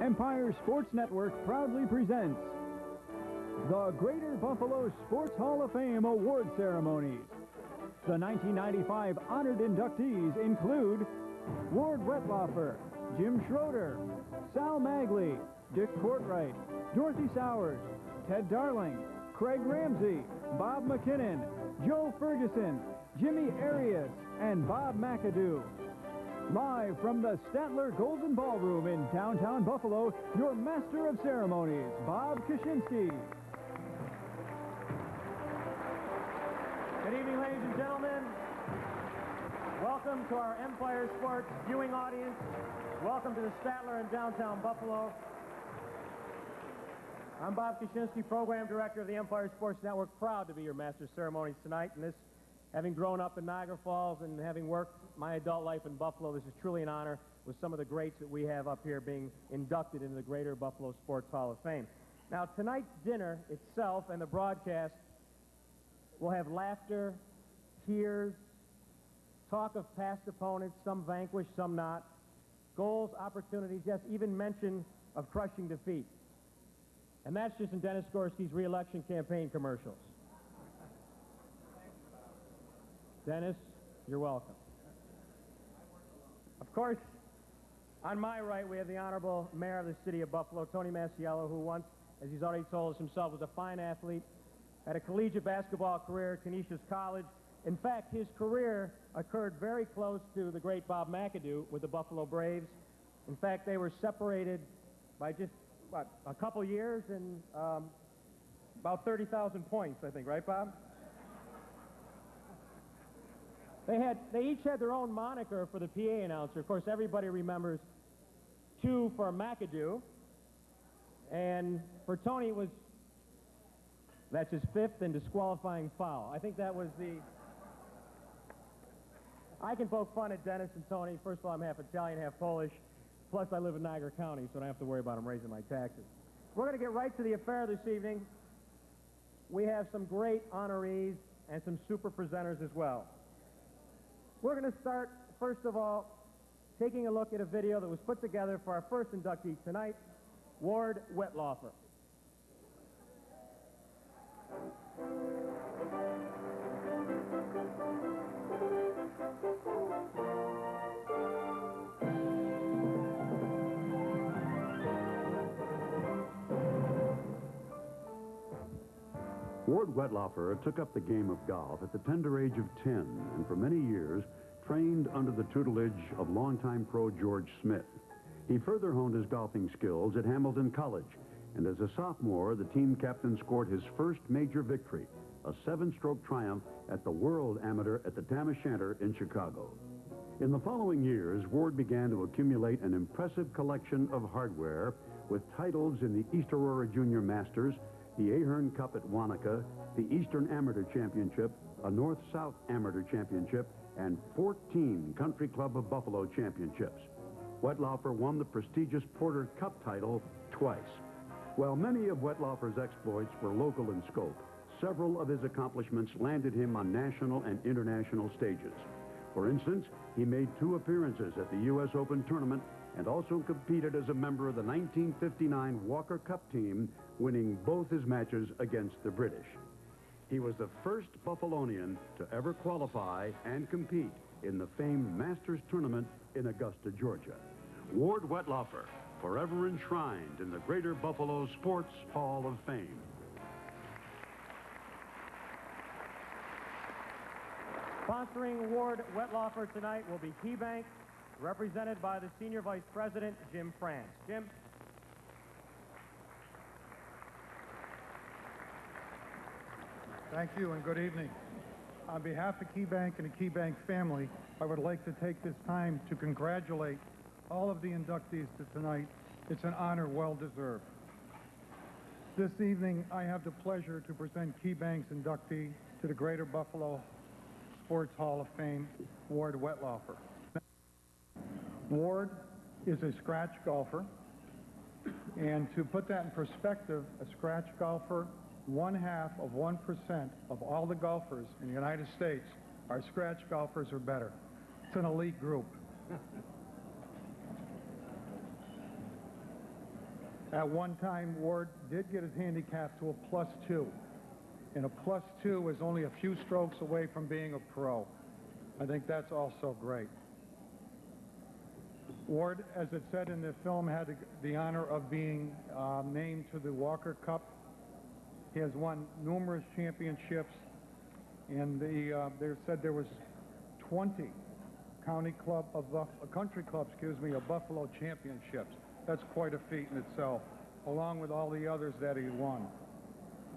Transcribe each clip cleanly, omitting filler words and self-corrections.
Empire Sports Network proudly presents the Greater Buffalo Sports Hall of Fame Award Ceremonies. The 1995 honored inductees include Ward Wetlaufer, Jim Schroeder, Sal Maglie, Dick Cortright, Dorothy Sowers, Ted Darling, Craig Ramsey, Bob McKinnon, Joe Ferguson, Jimmy Arias, and Bob McAdoo. Live from the Statler Golden Ballroom in downtown Buffalo, your Master of Ceremonies, Bob Koshinski. Good evening, ladies and gentlemen. Welcome to our Empire Sports viewing audience. Welcome to the Statler in downtown Buffalo. I'm Bob Koshinski, Program Director of the Empire Sports Network, proud to be your Master of Ceremonies tonight. And this, having grown up in Niagara Falls and having worked my adult life in Buffalo, this is truly an honor with some of the greats that we have up here being inducted into the Greater Buffalo Sports Hall of Fame. Now, tonight's dinner itself and the broadcast will have laughter, tears, talk of past opponents, some vanquished, some not, goals, opportunities, yes, even mention of crushing defeat. And that's just in Dennis Gorski's re-election campaign commercials. Dennis, you're welcome. Of course, on my right, we have the Honorable Mayor of the City of Buffalo, Tony Masiello, who once, as he's already told us himself, was a fine athlete, had a collegiate basketball career at Canisius College. In fact, his career occurred very close to the great Bob McAdoo with the Buffalo Braves. In fact, they were separated by just, what, a couple years and about 30,000 points, I think, right, Bob? They each had their own moniker for the PA announcer. Of course, everybody remembers 2 for McAdoo. And for Tony, it was, that's his 5th and disqualifying foul. I think that was the... I can poke fun at Dennis and Tony. First of all, I'm half Italian, half Polish. Plus, I live in Niagara County, so I don't have to worry about them raising my taxes. We're going to get right to the affair this evening. We have some great honorees and some super presenters as well. We're going to start, first of all, taking a look at a video that was put together for our first inductee tonight, Ward Wetlaufer. Ward Wetlaufer took up the game of golf at the tender age of 10 and for many years trained under the tutelage of longtime pro George Smith. He further honed his golfing skills at Hamilton College, and as a sophomore, the team captain scored his first major victory, a 7-stroke triumph at the World Amateur at the Tam O'Shanter in Chicago. In the following years, Ward began to accumulate an impressive collection of hardware with titles in the East Aurora Junior Masters, the Ahern Cup at Wanaka, the Eastern Amateur Championship, a North-South Amateur Championship, and 14 Country Club of Buffalo Championships. Wetlaufer won the prestigious Porter Cup title twice. While many of Wetlaufer's exploits were local in scope, several of his accomplishments landed him on national and international stages. For instance, he made 2 appearances at the U.S. Open tournament and also competed as a member of the 1959 Walker Cup team, winning both his matches against the British. He was the first Buffalonian to ever qualify and compete in the famed Masters tournament in Augusta, Georgia. Ward Wetlaufer, forever enshrined in the Greater Buffalo Sports Hall of Fame. Sponsoring Ward Wetlaufer tonight will be KeyBank, represented by the Senior Vice President, Jim France. Jim? Thank you and good evening. On behalf of KeyBank and the KeyBank family, I would like to take this time to congratulate all of the inductees to tonight. It's an honor well deserved. This evening, I have the pleasure to present KeyBank's inductee to the Greater Buffalo Sports Hall of Fame, Ward Wetlaufer. Ward is a scratch golfer, and to put that in perspective, a scratch golfer, 0.5% of all the golfers in the United States are scratch golfers or better. It's an elite group. At one time, Ward did get his handicap to a +2. And a +2 is only a few strokes away from being a pro. I think that's also great. Ward, as it said in the film, had the honor of being named to the Walker Cup. He has won numerous championships, and they said there was 20 country club of Buffalo championships. That's quite a feat in itself, along with all the others that he won.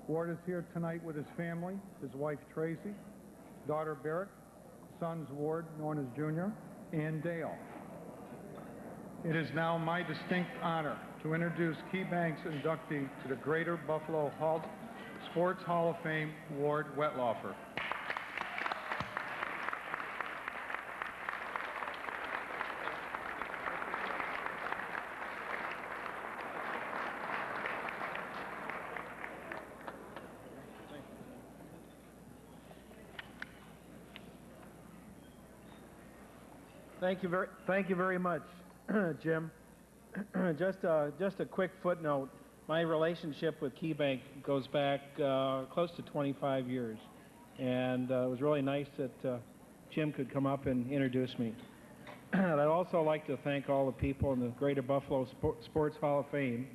Ward is here tonight with his family, his wife Tracy, daughter Barrick, sons Ward, known as Junior, and Dale. It is now my distinct honor to introduce KeyBank's inductee to the Greater Buffalo Sports Hall of Fame, Ward Wetlaufer. Thank you very much, Jim. Just a quick footnote. My relationship with KeyBank goes back close to 25 years, and it was really nice that Jim could come up and introduce me. I'd also like to thank all the people in the Greater Buffalo Sports Hall of Fame.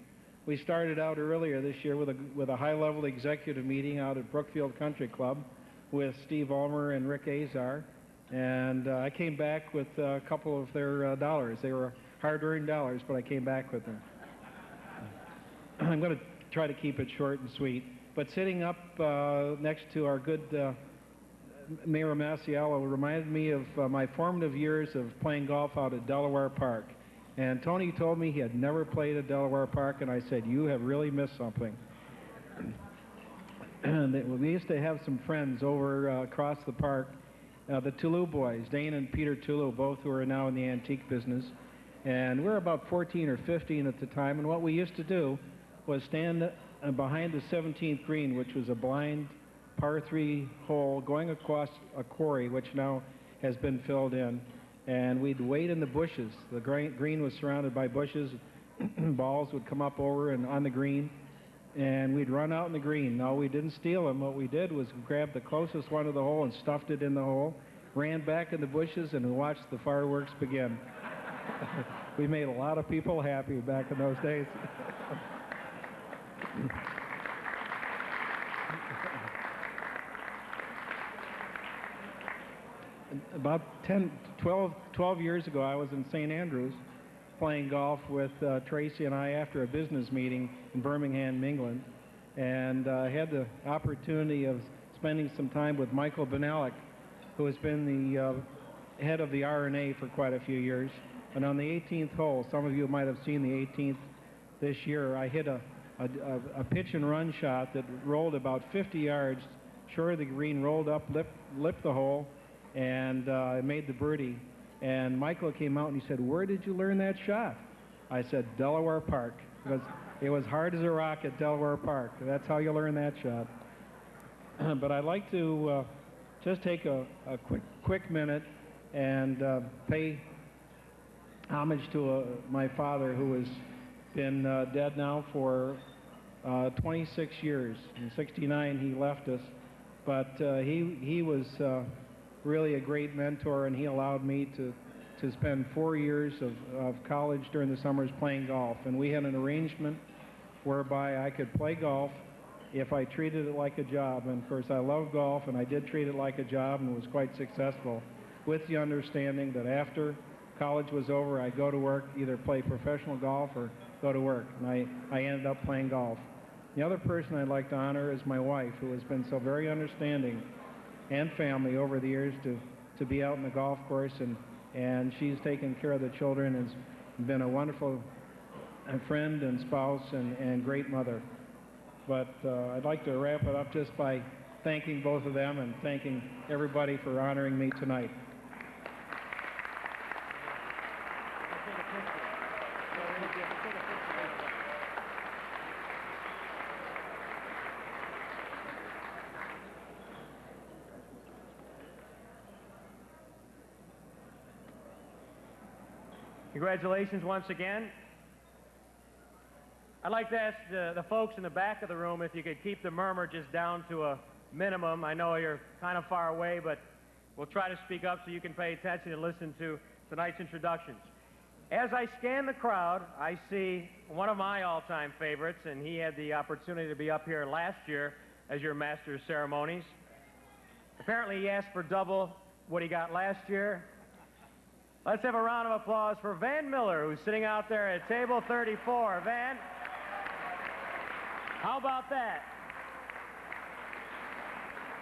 We started out earlier this year with a high-level executive meeting out at Brookfield Country Club with Steve Ulmer and Rick Azar. And I came back with a couple of their dollars. They were hard-earned dollars, but I came back with them. I'm going to try to keep it short and sweet. But sitting up next to our good Mayor Masiello reminded me of my formative years of playing golf out at Delaware Park. And Tony told me he had never played at Delaware Park, and I said, "You have really missed something." And we used to have some friends over across the park. The Toulouse boys, Dane and Peter Toulouse, both who are now in the antique business. And we were about 14 or 15 at the time, and what we used to do was stand behind the 17th green, which was a blind par 3 hole going across a quarry, which now has been filled in. And we'd wait in the bushes. The green was surrounded by bushes. Balls would come up over and on the green, and we'd run out in the green. No, we didn't steal them. What we did was grab the closest one to the hole and stuffed it in the hole, ran back in the bushes, and watched the fireworks begin. We made a lot of people happy back in those days. About 12 years ago, I was in St. Andrews playing golf with Tracy and I after a business meeting in Birmingham, England, and I had the opportunity of spending some time with Michael Benalik, who has been the head of the RNA for quite a few years. And on the 18th hole, some of you might have seen the 18th this year, I hit a pitch and run shot that rolled about 50 yards short of the green, rolled up, lipped the hole, and I made the birdie. And Michael came out and he said, "Where did you learn that shot?" I said, "Delaware Park." It was hard as a rock at Delaware Park. That's how you learn that shot. But I'd like to just take a quick minute and pay homage to my father, who has been dead now for 26 years. In '69 he left us, but he was really a great mentor, and he allowed me to spend 4 years of college during the summers playing golf. And we had an arrangement whereby I could play golf if I treated it like a job. And of course I love golf, and I did treat it like a job and was quite successful, with the understanding that after college was over, I'd go to work, either play professional golf or go to work. And I ended up playing golf. The other person I'd like to honor is my wife, who has been so very understanding, and family over the years to be out in the golf course, and she's taken care of the children and has been a wonderful friend and spouse and great mother. But I'd like to wrap it up just by thanking both of them and thanking everybody for honoring me tonight. Congratulations once again. I'd like to ask the folks in the back of the room if you could keep the murmur just down to a minimum. I know you're kind of far away, but we'll try to speak up so you can pay attention and listen to tonight's introductions. As I scan the crowd, I see one of my all-time favorites, and he had the opportunity to be up here last year as your Master of Ceremonies. Apparently, he asked for double what he got last year. Let's have a round of applause for Van Miller, who's sitting out there at table 34. Van, how about that?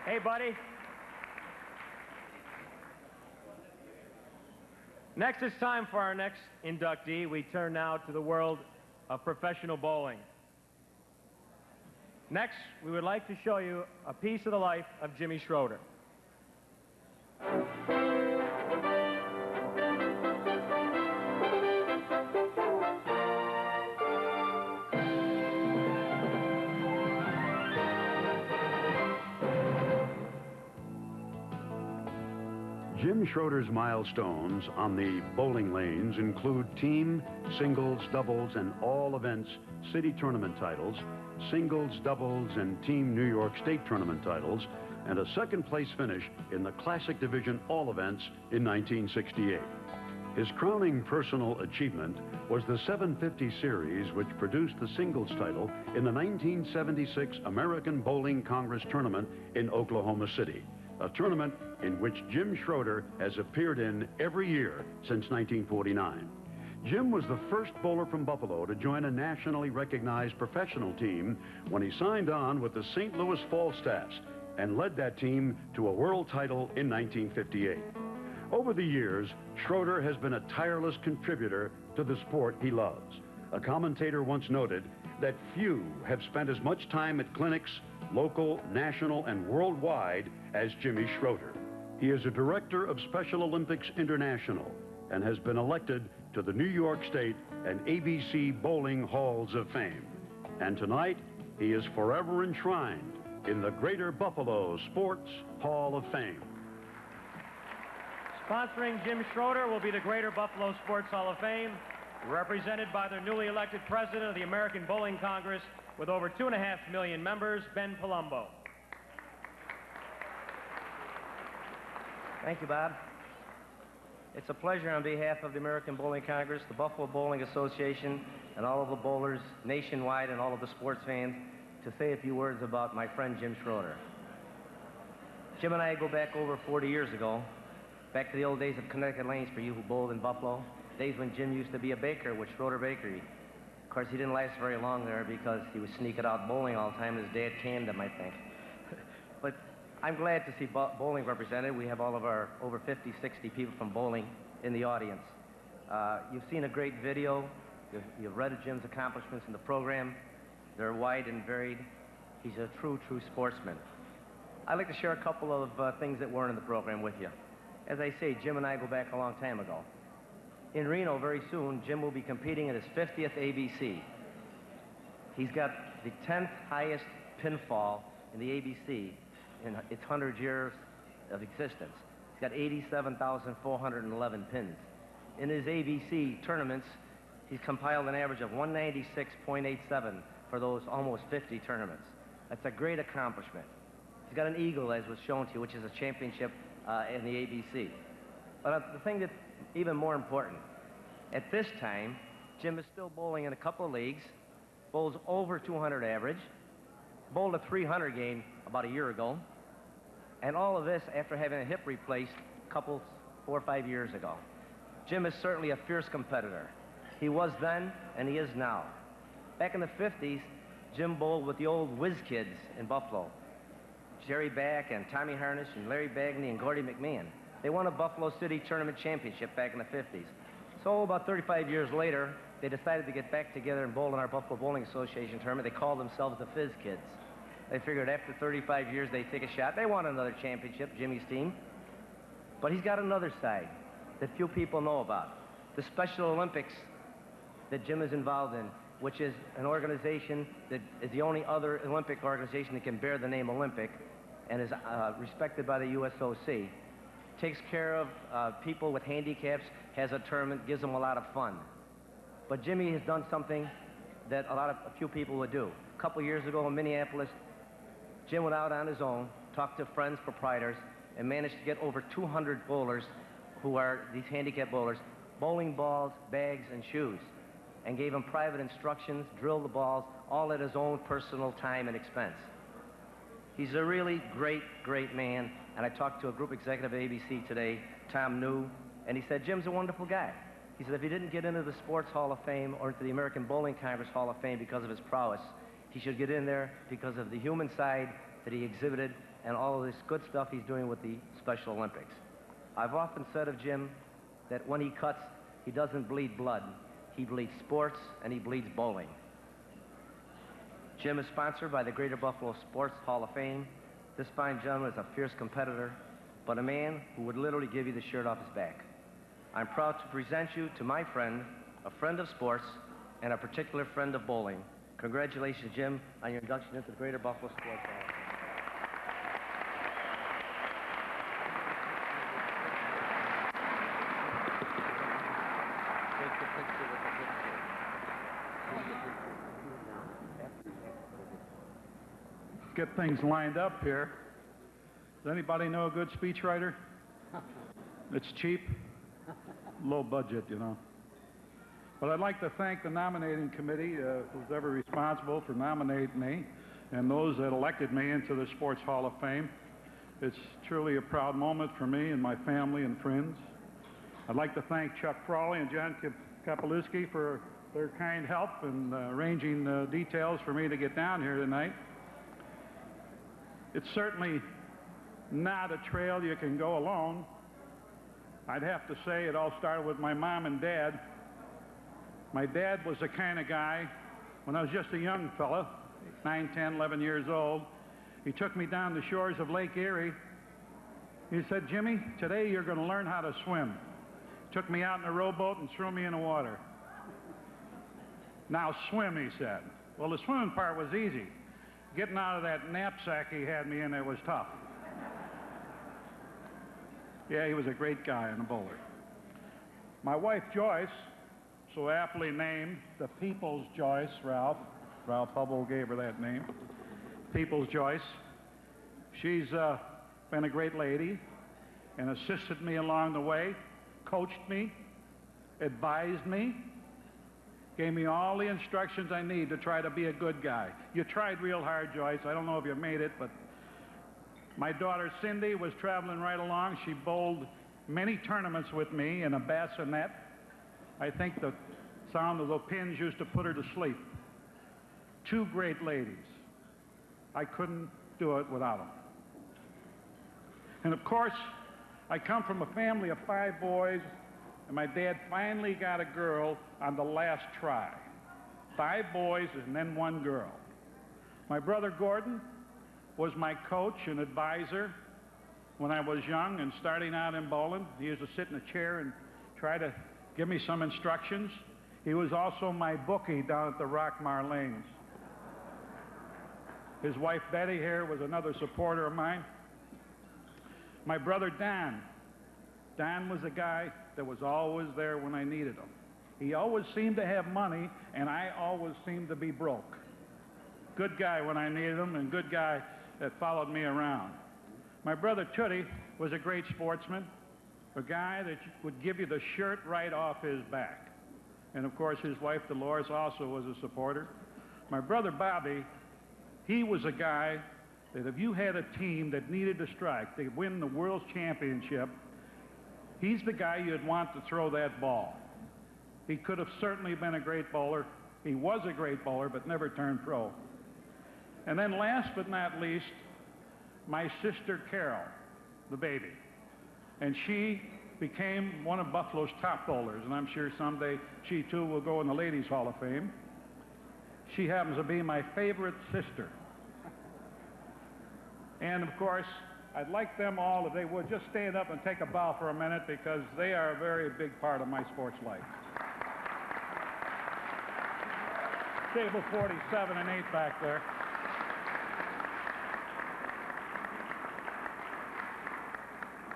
Hey, buddy. Next, it's time for our next inductee. We turn now to the world of professional bowling. Next, we would like to show you a piece of the life of Jimmy Schroeder. Jim Schroeder's milestones on the bowling lanes include team, singles, doubles, and all events city tournament titles, singles, doubles, and team New York State tournament titles, and a second-place finish in the Classic Division all events in 1968. His crowning personal achievement was the 750 series, which produced the singles title in the 1976 American Bowling Congress Tournament in Oklahoma City, a tournament in which Jim Schroeder has appeared in every year since 1949. Jim was the first bowler from Buffalo to join a nationally recognized professional team when he signed on with the St. Louis Falstaffs and led that team to a world title in 1958. Over the years, Schroeder has been a tireless contributor to the sport he loves. A commentator once noted that few have spent as much time at clinics, local, national, and worldwide, as Jimmy Schroeder. He is a director of Special Olympics International and has been elected to the New York State and ABC Bowling Halls of Fame. And tonight, he is forever enshrined in the Greater Buffalo Sports Hall of Fame. Sponsoring Jim Schroeder will be the Greater Buffalo Sports Hall of Fame, represented by their newly elected president of the American Bowling Congress with over 2.5 million members, Ben Palumbo. Thank you, Bob. It's a pleasure on behalf of the American Bowling Congress, the Buffalo Bowling Association, and all of the bowlers nationwide and all of the sports fans to say a few words about my friend Jim Schroeder. Jim and I go back over 40 years ago, back to the old days of Connecticut Lanes for you who bowled in Buffalo, days when Jim used to be a baker with Schroeder Bakery. Of course, he didn't last very long there because he was sneaking out bowling all the time. His dad canned him, I think. But I'm glad to see bowling represented. We have all of our over 50, 60 people from bowling in the audience. You've seen a great video. You've read of Jim's accomplishments in the program. They're wide and varied. He's a true sportsman. I'd like to share a couple of things that weren't in the program with you. As I say, Jim and I go back a long time ago. In Reno, very soon, Jim will be competing in his 50th ABC. He's got the 10th highest pinfall in the ABC in its 100 years of existence. He's got 87,411 pins. In his ABC tournaments, he's compiled an average of 196.87 for those almost 50 tournaments. That's a great accomplishment. He's got an eagle, as was shown to you, which is a championship in the ABC. But the thing that's even more important, at this time, Jim is still bowling in a couple of leagues, bowls over 200 average, bowled a 300 game about a year ago, and all of this after having a hip replaced a couple, 4 or 5 years ago. Jim is certainly a fierce competitor. He was then, and he is now. Back in the 50s, Jim bowled with the old whiz kids in Buffalo. Jerry Back and Tommy Harnish and Larry Bagney and Gordy McMahon. They won a Buffalo City Tournament Championship back in the 50s. So about 35 years later, they decided to get back together and bowl in our Buffalo Bowling Association tournament. They called themselves the Fizz Kids. They figured after 35 years, they'd take a shot. They won another championship, Jimmy's team. But he's got another side that few people know about. The Special Olympics that Jim is involved in, which is an organization that is the only other Olympic organization that can bear the name Olympic and is respected by the USOC. Takes care of people with handicaps, has a tournament, gives them a lot of fun. But Jimmy has done something that a few people would do. A couple years ago in Minneapolis, Jim went out on his own, talked to friends, proprietors, and managed to get over 200 bowlers who are these handicap bowlers, bowling balls, bags, and shoes, and gave them private instructions, drilled the balls, all at his own personal time and expense. He's a really great, great man, and I talked to a group executive at ABC today, Tom New, and he said, Jim's a wonderful guy. He said if he didn't get into the Sports Hall of Fame or into the American Bowling Congress Hall of Fame because of his prowess, he should get in there because of the human side that he exhibited and all of this good stuff he's doing with the Special Olympics. I've often said of Jim that when he cuts, he doesn't bleed blood. He bleeds sports and he bleeds bowling. Jim is sponsored by the Greater Buffalo Sports Hall of Fame. This fine gentleman is a fierce competitor, but a man who would literally give you the shirt off his back. I'm proud to present you to my friend, a friend of sports, and a particular friend of bowling. Congratulations, Jim, on your induction into the Greater Buffalo Sports Hall of Fame. Get things lined up here. Does anybody know a good speechwriter? It's cheap, low budget, you know. But I'd like to thank the nominating committee, who's ever responsible for nominating me, and those that elected me into the Sports Hall of Fame. It's truly a proud moment for me and my family and friends. I'd like to thank Chuck Frawley and John Kapelewski for their kind help in arranging details for me to get down here tonight. It's certainly not a trail you can go alone. I'd have to say it all started with my mom and dad. My dad was the kind of guy, when I was just a young fella, 9, 10, 11 years old, he took me down the shores of Lake Erie. He said, Jimmy, today you're going to learn how to swim. Took me out in a rowboat and threw me in the water. Now swim, he said. Well, the swimming part was easy. Getting out of that knapsack he had me in there was tough. Yeah, he was a great guy and a bowler. My wife, Joyce, so aptly named the People's Joyce, Ralph Hubble gave her that name, People's Joyce. She's been a great lady and assisted me along the way, coached me, advised me, gave me all the instructions I need to try to be a good guy. You tried real hard, Joyce. I don't know if you made it, but my daughter Cindy was traveling right along. She bowled many tournaments with me in a bassinet. I think the sound of the pins used to put her to sleep. Two great ladies. I couldn't do it without them. And of course, I come from a family of 5 boys, and my dad finally got a girl on the last try. 5 boys and then 1 girl. My brother Gordon was my coach and advisor when I was young and starting out in bowling. He used to sit in a chair and try to give me some instructions. He was also my bookie down at the Rockmar Lanes. His wife Betty here was another supporter of mine. My brother Don. Don was a guy that was always there when I needed him. He always seemed to have money, and I always seemed to be broke. Good guy when I needed him, and good guy that followed me around. My brother Tootie was a great sportsman, a guy that would give you the shirt right off his back. And of course, his wife Dolores also was a supporter. My brother Bobby, he was a guy that if you had a team that needed to strike to win the World Championship, he's the guy you'd want to throw that ball. He could have certainly been a great bowler. He was a great bowler, but never turned pro. And then last but not least, my sister Carol, the baby. And she became one of Buffalo's top bowlers, and I'm sure someday she too will go in the Ladies Hall of Fame. She happens to be my favorite sister. And of course, I'd like them all, if they would, just stand up and take a bow for a minute, because they are a very big part of my sports life. Table 47 and 8 back there.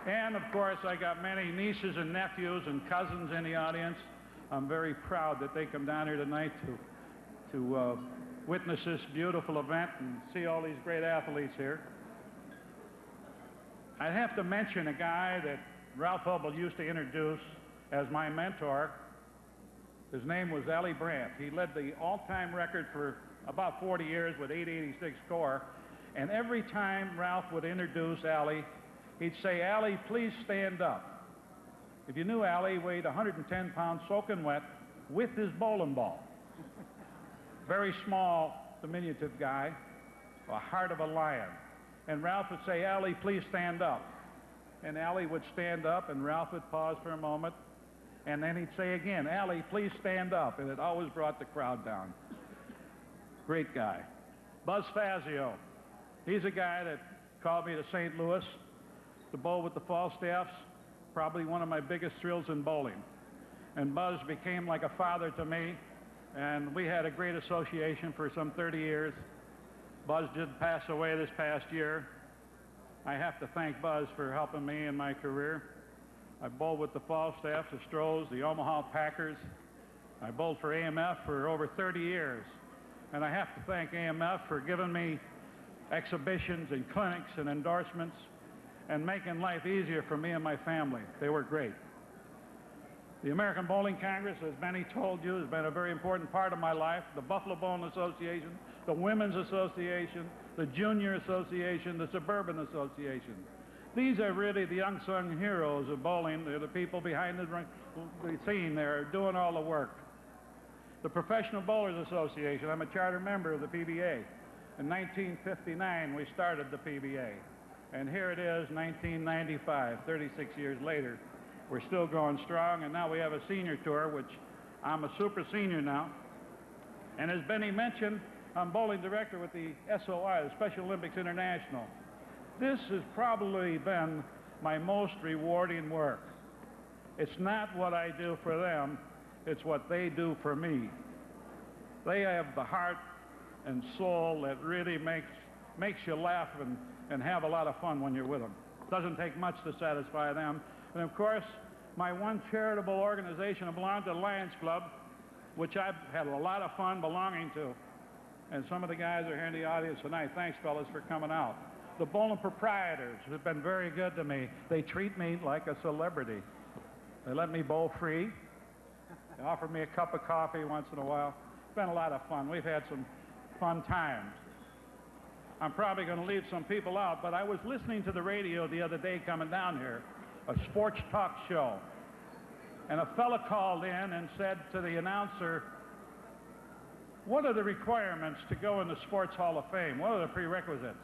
And of course, I got many nieces and nephews and cousins in the audience. I'm very proud that they come down here tonight to to witness this beautiful event and see all these great athletes here. I have to mention a guy that Ralph Hubble used to introduce as my mentor. His name was Ali Brandt. He led the all-time record for about 40 years with 886 score. And every time Ralph would introduce Ali, he'd say, "Ali, please stand up." If you knew Ali, he weighed 110 pounds soaking wet with his bowling ball. Very small, diminutive guy, a heart of a lion. And Ralph would say, "Ali, please stand up." And Ali would stand up, and Ralph would pause for a moment. And then he'd say again, "Ali, please stand up." And it always brought the crowd down. Great guy. Buzz Fazio. He's a guy that called me to St. Louis to bowl with the Falstaffs. Probably one of my biggest thrills in bowling. And Buzz became like a father to me. And we had a great association for some 30 years. Buzz did pass away this past year. I have to thank Buzz for helping me in my career. I bowled with the Falstaffs, the Strohs, the Omaha Packers. I bowled for AMF for over 30 years. And I have to thank AMF for giving me exhibitions and clinics and endorsements and making life easier for me and my family. They were great. The American Bowling Congress, as Benny told you, has been a very important part of my life. The Buffalo Bowling Association, the Women's Association, the Junior Association, the Suburban Association. These are really the unsung heroes of bowling. They're the people behind the scene there doing all the work. The Professional Bowlers Association, I'm a charter member of the PBA. In 1959, we started the PBA. And here it is, 1995, 36 years later. We're still going strong, and now we have a senior tour, which I'm a super senior now. And as Benny mentioned, I'm bowling director with the SOI, the Special Olympics International. This has probably been my most rewarding work. It's not what I do for them, it's what they do for me. They have the heart and soul that really makes you laugh and have a lot of fun when you're with them. It doesn't take much to satisfy them. And of course, my one charitable organization, I belong to the Lions Club, which I've had a lot of fun belonging to. And some of the guys are here in the audience tonight. Thanks, fellas, for coming out. The bowling proprietors have been very good to me. They treat me like a celebrity. They let me bowl free. They offer me a cup of coffee once in a while. It's been a lot of fun. We've had some fun times. I'm probably going to leave some people out, but I was listening to the radio the other day coming down here, a sports talk show. And a fella called in and said to the announcer, "What are the requirements to go in the Sports Hall of Fame? What are the prerequisites?"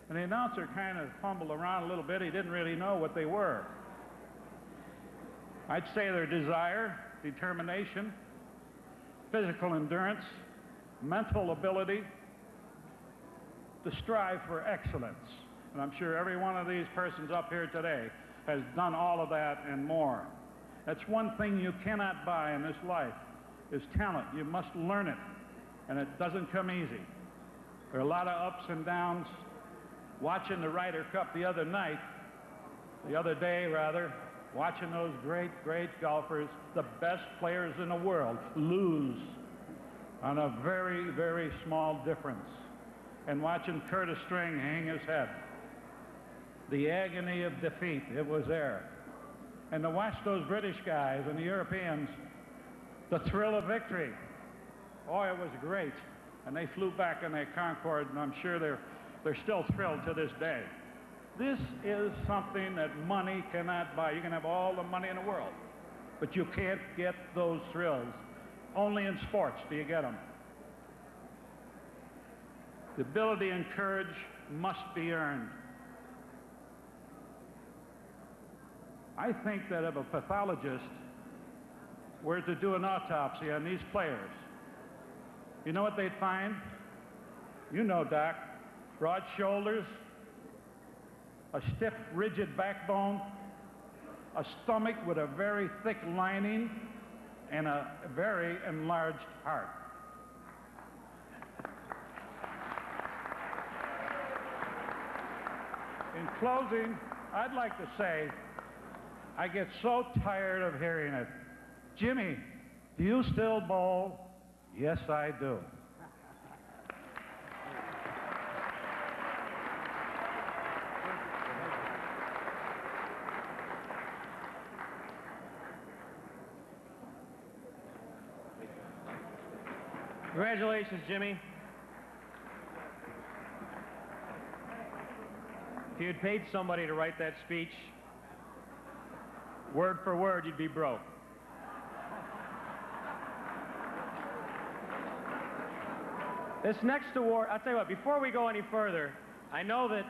And the announcer kind of fumbled around a little bit. He didn't really know what they were. I'd say their desire, determination, physical endurance, mental ability to strive for excellence. And I'm sure every one of these persons up here today has done all of that and more. That's one thing you cannot buy in this life, is talent. You must learn it, and it doesn't come easy. There are a lot of ups and downs. Watching the Ryder Cup the other day, watching those great, great golfers, the best players in the world, lose on a very, very small difference. And watching Curtis String hang his head. The agony of defeat, it was there. And to watch those British guys and the Europeans, the thrill of victory. Oh, it was great. And they flew back in their Concorde, and I'm sure they're still thrilled to this day. This is something that money cannot buy. You can have all the money in the world, but you can't get those thrills. Only in sports do you get them. The ability and courage must be earned. I think that if a pathologist were to do an autopsy on these players, you know what they'd find? You know, Doc. Broad shoulders, a stiff, rigid backbone, a stomach with a very thick lining, and a very enlarged heart. In closing, I'd like to say, I get so tired of hearing it. "Jimmy, do you still bowl?" Yes, I do. Congratulations, Jimmy. If you had paid somebody to write that speech, word for word, you'd be broke. This next award, I'll tell you what, before we go any further, I know that,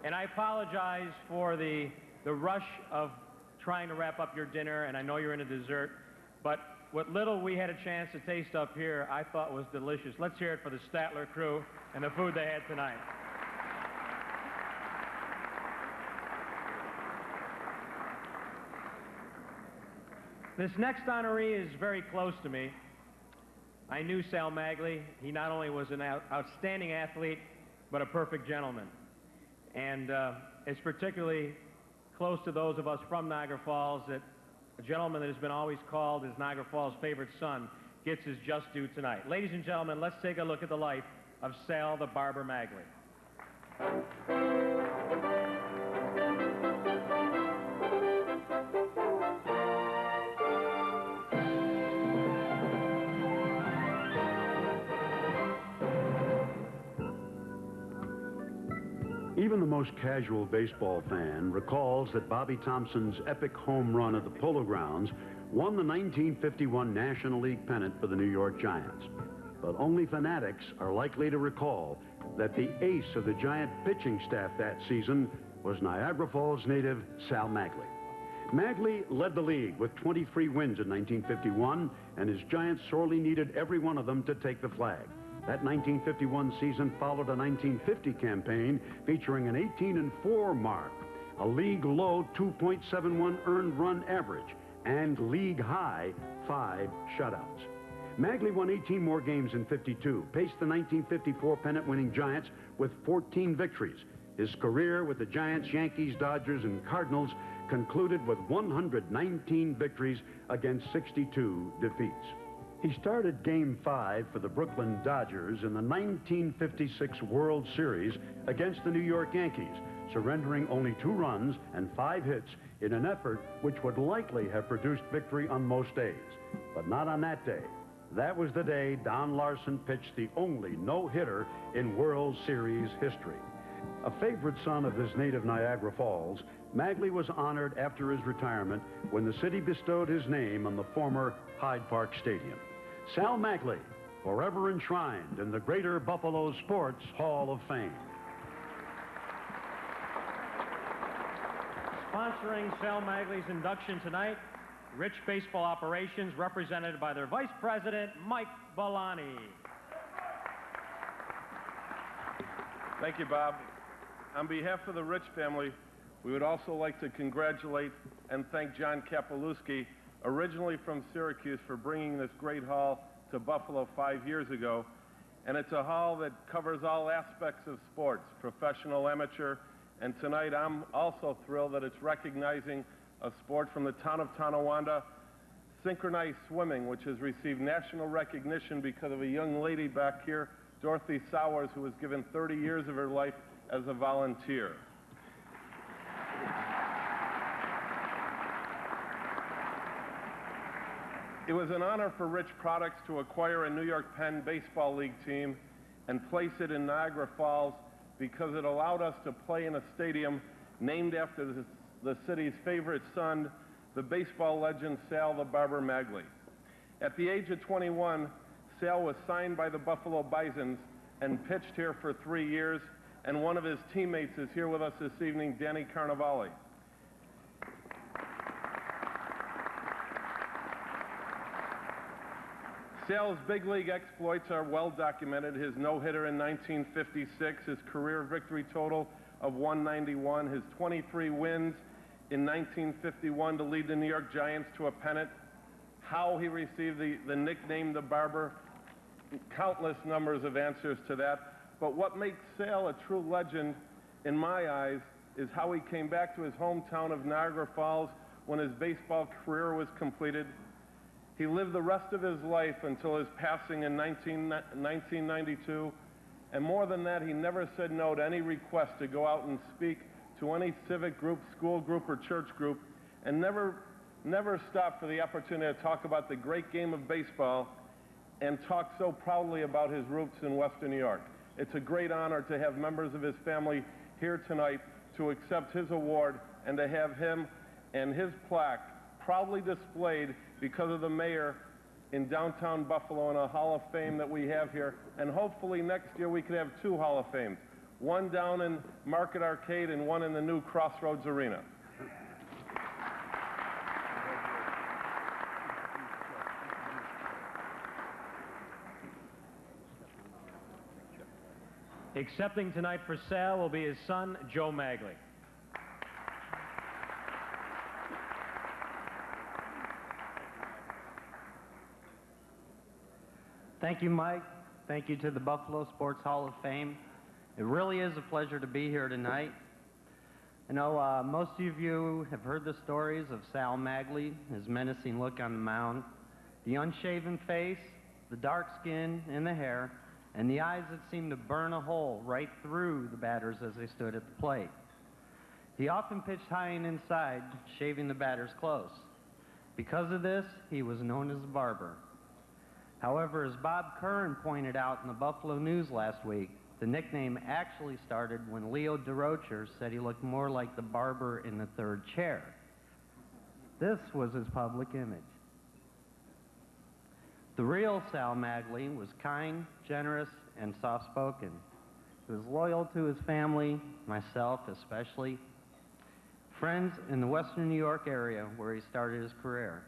and I apologize for the rush of trying to wrap up your dinner, and I know you're in a dessert, but what little we had a chance to taste up here, I thought was delicious. Let's hear it for the Statler crew and the food they had tonight. This next honoree is very close to me. I knew Sal Maglie. He not only was an outstanding athlete, but a perfect gentleman. And it's particularly close to those of us from Niagara Falls that a gentleman that has been always called as Niagara Falls' favorite son gets his just due tonight. Ladies and gentlemen, let's take a look at the life of Sal the Barber Maglie. Even the most casual baseball fan recalls that Bobby Thompson's epic home run at the Polo Grounds won the 1951 National League pennant for the New York Giants. But only fanatics are likely to recall that the ace of the Giant pitching staff that season was Niagara Falls native Sal Maglie. Maglie led the league with 23 wins in 1951, and his Giants sorely needed every one of them to take the flag. That 1951 season followed a 1950 campaign featuring an 18-4 mark, a league-low 2.71 earned run average, and league-high 5 shutouts. Maglie won 18 more games in 52, paced the 1954 pennant-winning Giants with 14 victories. His career with the Giants, Yankees, Dodgers, and Cardinals concluded with 119 victories against 62 defeats. He started Game 5 for the Brooklyn Dodgers in the 1956 World Series against the New York Yankees, surrendering only 2 runs and 5 hits in an effort which would likely have produced victory on most days. But not on that day. That was the day Don Larson pitched the only no-hitter in World Series history. A favorite son of his native Niagara Falls, Maglie was honored after his retirement when the city bestowed his name on the former Hyde Park Stadium. Sal Maglie, forever enshrined in the Greater Buffalo Sports Hall of Fame. Sponsoring Sal Maglie's induction tonight, Rich Baseball Operations, represented by their Vice President, Mike Bellani. Thank you, Bob. On behalf of the Rich family, we would also like to congratulate and thank John Kapelewski, originally from Syracuse, for bringing this great hall to Buffalo 5 years ago. And it's a hall that covers all aspects of sports, professional, amateur, and tonight I'm also thrilled that it's recognizing a sport from the town of Tonawanda, synchronized swimming, which has received national recognition because of a young lady back here, Dorothy Sowers, who was given 30 years of her life as a volunteer. It was an honor for Rich Products to acquire a New York Penn Baseball League team and place it in Niagara Falls because it allowed us to play in a stadium named after the city's favorite son, the baseball legend Sal the Barber Maglie. At the age of 21, Sal was signed by the Buffalo Bisons and pitched here for 3 years, and one of his teammates is here with us this evening, Danny Carnevale. Sal's big league exploits are well documented. His no-hitter in 1956, his career victory total of 191, his 23 wins in 1951 to lead the New York Giants to a pennant, how he received the nickname the Barber, countless numbers of answers to that. But what makes Sal a true legend in my eyes is how he came back to his hometown of Niagara Falls when his baseball career was completed. He lived the rest of his life until his passing in 1992, and more than that, he never said no to any request to go out and speak to any civic group, school group, or church group, and never stopped for the opportunity to talk about the great game of baseball and talk so proudly about his roots in Western New York. It's a great honor to have members of his family here tonight to accept his award and to have him and his plaque proudly displayed because of the mayor in downtown Buffalo in a Hall of Fame that we have here. And hopefully next year we could have 2 Hall of Fames, one down in Market Arcade and one in the new Crossroads Arena. Accepting tonight for Sal will be his son, Joe Maglie. Thank you, Mike. Thank you to the Buffalo Sports Hall of Fame. It really is a pleasure to be here tonight. I know most of you have heard the stories of Sal Maglie, his menacing look on the mound, the unshaven face, the dark skin and the hair, and the eyes that seemed to burn a hole right through the batters as they stood at the plate. He often pitched high and inside, shaving the batters close. Because of this, he was known as the barber. However, as Bob Curran pointed out in the Buffalo News last week, the nickname actually started when Leo DeRocher said he looked more like the barber in the third chair. This was his public image. The real Sal Maglie was kind, generous, and soft-spoken. He was loyal to his family, myself especially, friends in the Western New York area where he started his career.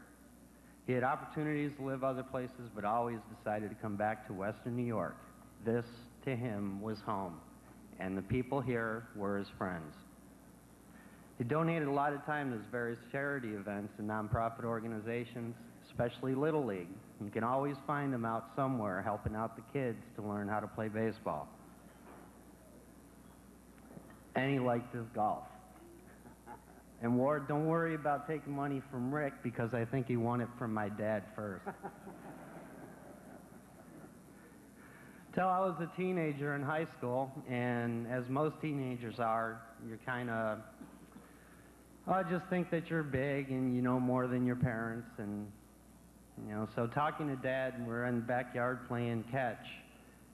He had opportunities to live other places, but always decided to come back to Western New York. This, to him, was home, and the people here were his friends. He donated a lot of time to his various charity events and nonprofit organizations, especially Little League. You can always find him out somewhere helping out the kids to learn how to play baseball. And he liked his golf. And Ward, don't worry about taking money from Rick, because I think he won it from my dad first. Till I was a teenager in high school, and as most teenagers are, you're kind of, just think that you're big and you know more than your parents, and so talking to Dad, and we're in the backyard playing catch,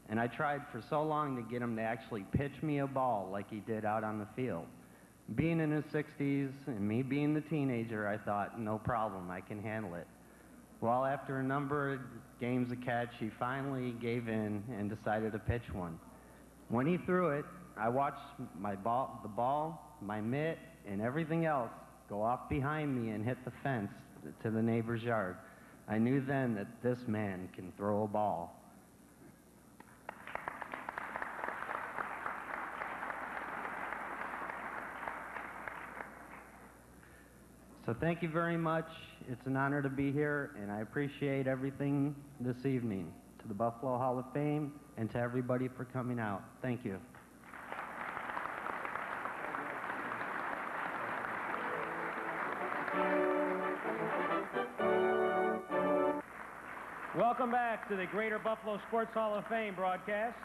and I tried for so long to get him to actually pitch me a ball like he did out on the field. Being in his 60s and me being the teenager, I thought, no problem, I can handle it. Well, after a number of games of catch, he finally gave in and decided to pitch one. When he threw it, I watched the ball, my mitt, and everything else go off behind me and hit the fence to the neighbor's yard. I knew then that this man can throw a ball. So thank you very much. It's an honor to be here, and I appreciate everything this evening. To the Buffalo Hall of Fame and to everybody for coming out. Thank you. Welcome back to the Greater Buffalo Sports Hall of Fame broadcast.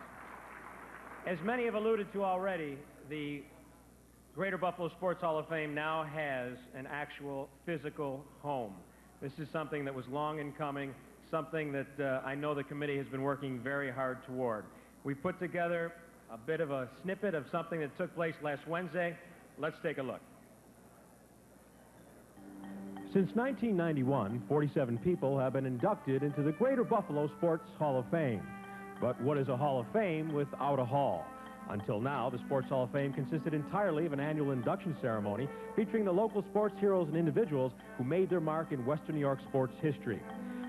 As many have alluded to already, the Greater Buffalo Sports Hall of Fame now has an actual physical home. This is something that was long in coming, something that I know the committee has been working very hard toward. We put together a bit of a snippet of something that took place last Wednesday. Let's take a look. Since 1991, 47 people have been inducted into the Greater Buffalo Sports Hall of Fame. But what is a Hall of Fame without a hall? Until now, the Sports Hall of Fame consisted entirely of an annual induction ceremony featuring the local sports heroes and individuals who made their mark in Western New York sports history.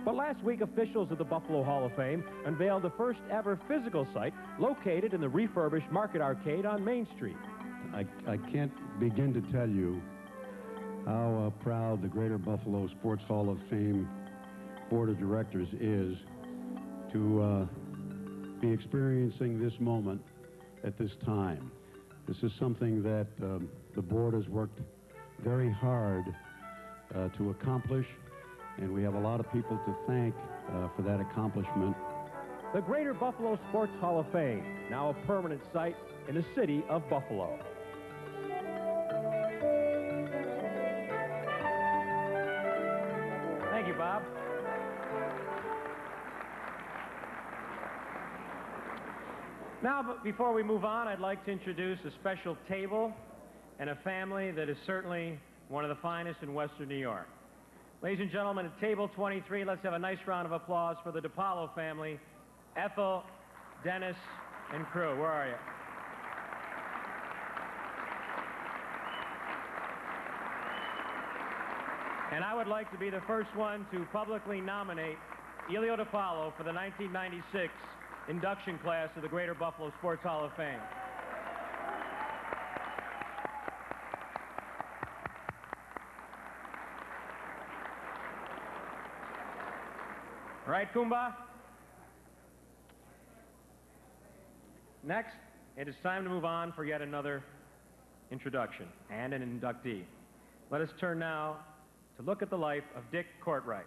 But last week, officials of the Buffalo Hall of Fame unveiled the first ever physical site located in the refurbished Market Arcade on Main Street. I can't begin to tell you how proud the Greater Buffalo Sports Hall of Fame Board of Directors is to be experiencing this moment at this time. This is something that the board has worked very hard to accomplish, and we have a lot of people to thank for that accomplishment. The Greater Buffalo Sports Hall of Fame, now a permanent site in the city of Buffalo. Thank you, Bob. Now, before we move on, I'd like to introduce a special table and a family that is certainly one of the finest in Western New York. Ladies and gentlemen, at table 23, let's have a nice round of applause for the DiPaolo family, Ethel, Dennis, and crew. Where are you? And I would like to be the first one to publicly nominate Elio DiPaolo for the 1996 induction class of the Greater Buffalo Sports Hall of Fame. All right, Kumba. Next, it is time to move on for yet another introduction and an inductee. Let us turn now to look at the life of Dick Cortright.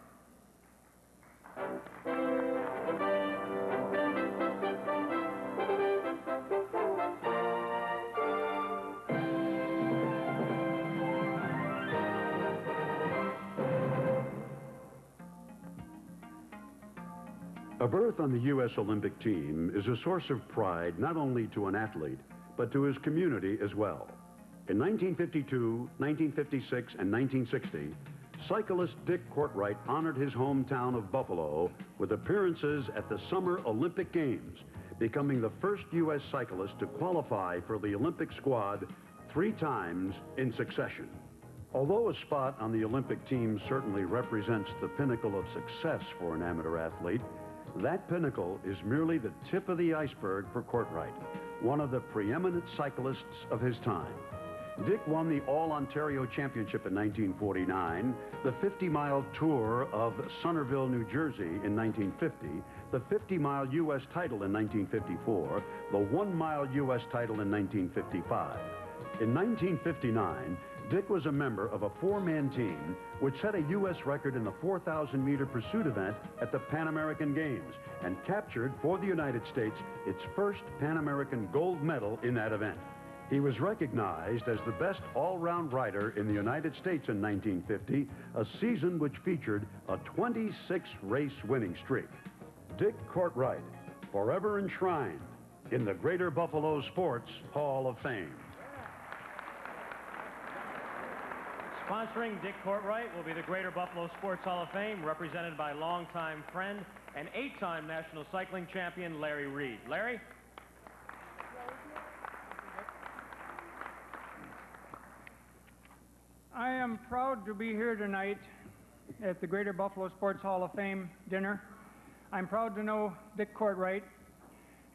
A berth on the U.S. Olympic team is a source of pride not only to an athlete, but to his community as well. In 1952, 1956, and 1960, cyclist Dick Cortright honored his hometown of Buffalo with appearances at the Summer Olympic Games, becoming the first U.S. cyclist to qualify for the Olympic squad 3 times in succession. Although a spot on the Olympic team certainly represents the pinnacle of success for an amateur athlete, that pinnacle is merely the tip of the iceberg for Cortright, one of the preeminent cyclists of his time. Dick won the All-Ontario Championship in 1949, the 50-mile tour of Centerville, New Jersey in 1950, the 50-mile U.S. title in 1954, the 1-mile U.S. title in 1955. In 1959, Dick was a member of a 4-man team which set a U.S. record in the 4,000-meter pursuit event at the Pan American Games and captured for the United States its first Pan American gold medal in that event. He was recognized as the best all-round rider in the United States in 1950, a season which featured a 26-race winning streak. Dick Cortright, forever enshrined in the Greater Buffalo Sports Hall of Fame. Sponsoring Dick Cortright will be the Greater Buffalo Sports Hall of Fame, represented by longtime friend and 8-time national cycling champion Larry Reed. Larry? I am proud to be here tonight at the Greater Buffalo Sports Hall of Fame dinner. I'm proud to know Dick Cortright,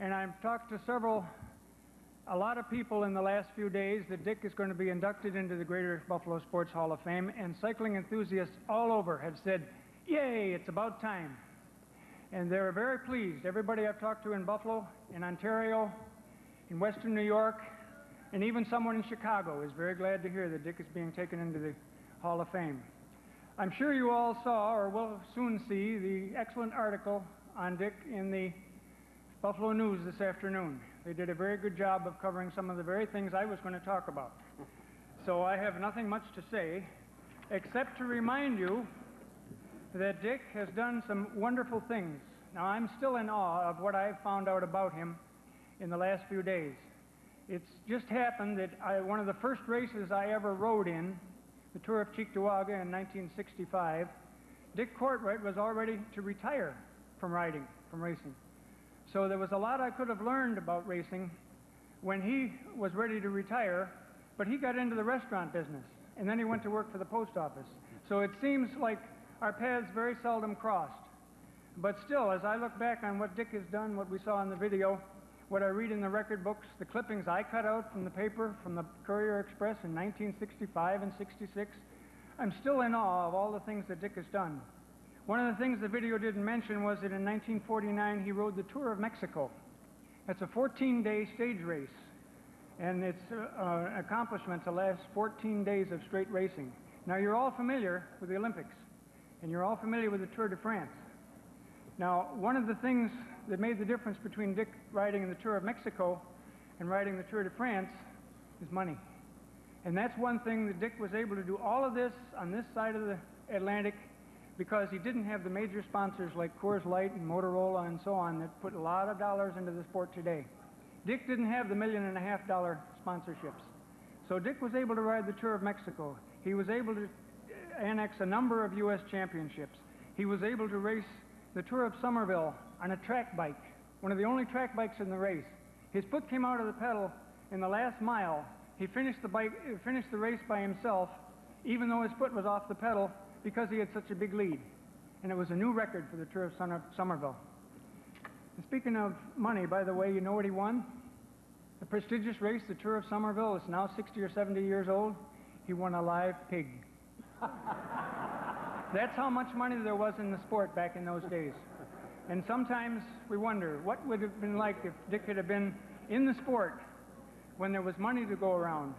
and I've talked to a lot of people in the last few days that Dick is going to be inducted into the Greater Buffalo Sports Hall of Fame, and cycling enthusiasts all over have said, yay, it's about time. And they're very pleased. Everybody I've talked to in Buffalo, in Ontario, in Western New York, and even someone in Chicago is very glad to hear that Dick is being taken into the Hall of Fame. I'm sure you all saw, or will soon see, the excellent article on Dick in the Buffalo News this afternoon. They did a very good job of covering some of the very things I was going to talk about. So I have nothing much to say, except to remind you that Dick has done some wonderful things. Now, I'm still in awe of what I've found out about him in the last few days. It's just happened that one of the first races I ever rode in, the Tour of Cheektowaga in 1965, Dick Cortright was already to retire from racing. So there was a lot I could have learned about racing when he was ready to retire, but he got into the restaurant business, and then he went to work for the post office. So it seems like our paths very seldom crossed. But still, as I look back on what Dick has done, what we saw in the video, what I read in the record books, the clippings I cut out from the paper, from the Courier Express in 1965 and 66, I'm still in awe of all the things that Dick has done. One of the things the video didn't mention was that in 1949 he rode the Tour of Mexico. That's a 14-day stage race, and it's an accomplishment to last 14 days of straight racing. Now, you're all familiar with the Olympics. And you're all familiar with the Tour de France. Now, one of the things that made the difference between Dick riding in the Tour of Mexico and riding the Tour de France is money. And that's one thing that Dick was able to do all of this on this side of the Atlantic because he didn't have the major sponsors like Coors Light and Motorola and so on that put a lot of dollars into the sport today. Dick didn't have the $1.5 million sponsorships. So Dick was able to ride the Tour of Mexico. He was able to annex a number of U.S. championships. He was able to race the Tour of Somerville on a track bike, one of the only track bikes in the race. His foot came out of the pedal in the last mile. He finished the race by himself, even though his foot was off the pedal because he had such a big lead. And it was a new record for the Tour of Somerville. And speaking of money, by the way, you know what he won? The prestigious race, the Tour of Somerville, is now 60 or 70 years old. He won a live pig. That's how much money there was in the sport back in those days. And sometimes we wonder, what would it have been like if Dick had have been in the sport when there was money to go around,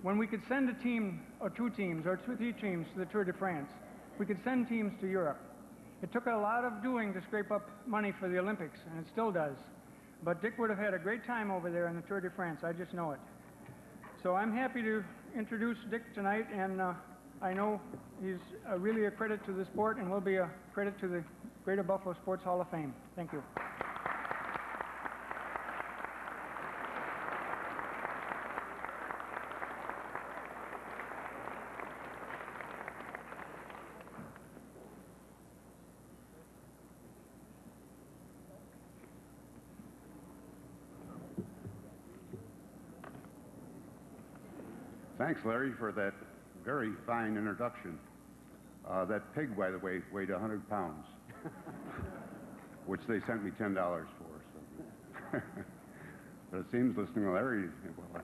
when we could send a team or two teams or 3 teams to the Tour de France. We could send teams to Europe. It took a lot of doing to scrape up money for the Olympics, and it still does. But Dick would have had a great time over there in the Tour de France. I just know it. So I'm happy to introduce Dick tonight, and I know he's really a credit to the sport and will be a credit to the Greater Buffalo Sports Hall of Fame. Thank you. Thanks, Larry, for that very fine introduction. That pig, by the way, weighed 100 pounds, which they sent me $10 for. So. But it seems, listening to Larry, well,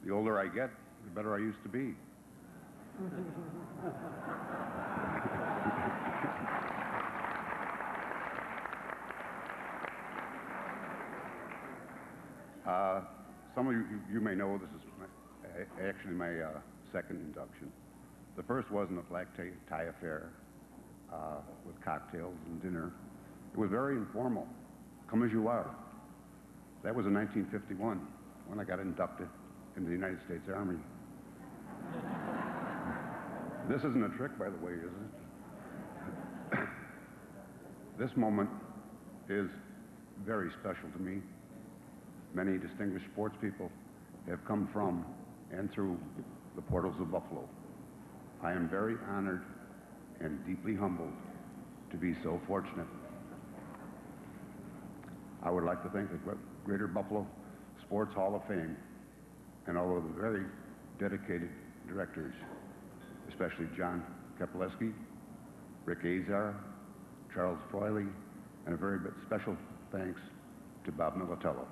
the older I get, the better I used to be. Some of you may know this is actually my second induction. The first wasn't a black tie affair with cocktails and dinner. It was very informal. Come as you are. That was in 1951 when I got inducted into the United States Army. This isn't a trick, by the way, is it? This moment is very special to me. Many distinguished sports people have come from and through the portals of Buffalo. I am very honored and deeply humbled to be so fortunate. I would like to thank the Greater Buffalo Sports Hall of Fame and all of the very dedicated directors, especially John Kapleski, Rick Azar, Charles Froiley, and a very special thanks to Bob Militello.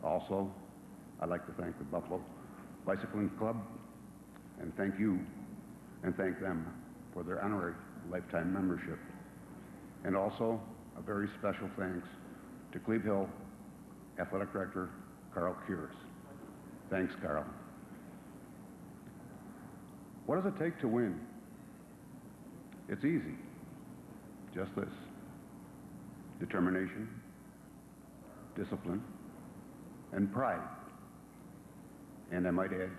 Also, I'd like to thank the Buffalo Bicycling Club and thank you and thank them for their honorary lifetime membership. And also, a very special thanks to Glebe Hill Athletic Director Carl Keuris. Thanks, Carl. What does it take to win? It's easy. Just this. Determination, discipline, and pride. And I might add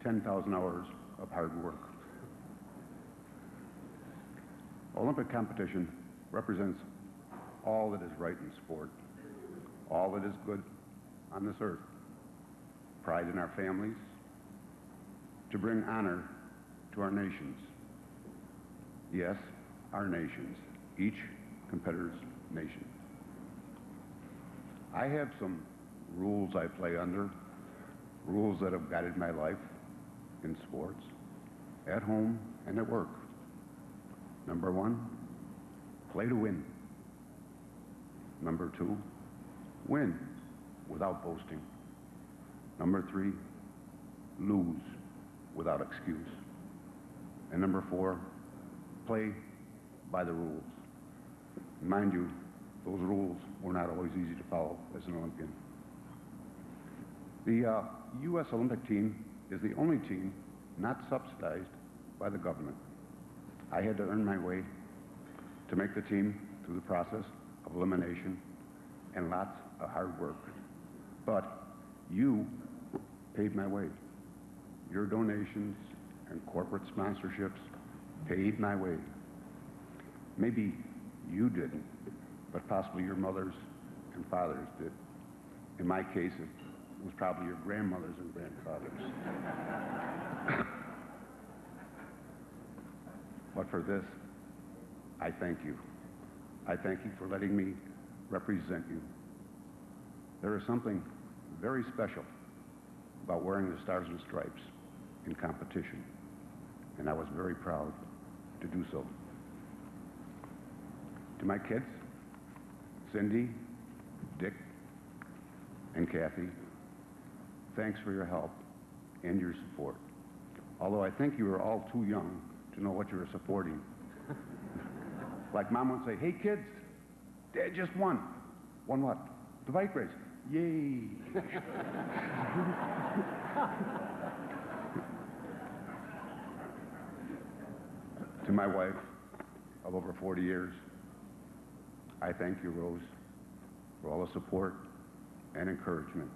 10,000 hours of hard work. Olympic competition represents all that is right in sport, all that is good on this earth, pride in our families, to bring honor to our nations. Yes, our nations, each competitor's nation. I have some rules I play under, rules that have guided my life in sports, at home and at work. Number 1, play to win. Number 2, win without boasting. Number 3, lose without excuse. And number 4, play by the rules. Mind you, those rules were not always easy to follow as an Olympian. The U.S. Olympic team is the only team not subsidized by the government. I had to earn my way to make the team through the process of elimination and lots of hard work. But you paid my way. Your donations and corporate sponsorships paid my way. Maybe you didn't, but possibly your mothers and fathers did. In my case, it was probably your grandmothers and grandfathers. But for this, I thank you. I thank you for letting me represent you. There is something very special about wearing the Stars and Stripes in competition, and I was very proud to do so. To my kids, Cindy, Dick, and Kathy, thanks for your help and your support. Although I think you were all too young to know what you were supporting. Like Mom would say, hey kids, Dad just won. Won what? The bike race. Yay. To my wife of over 40 years, I thank you, Rose, for all the support and encouragement,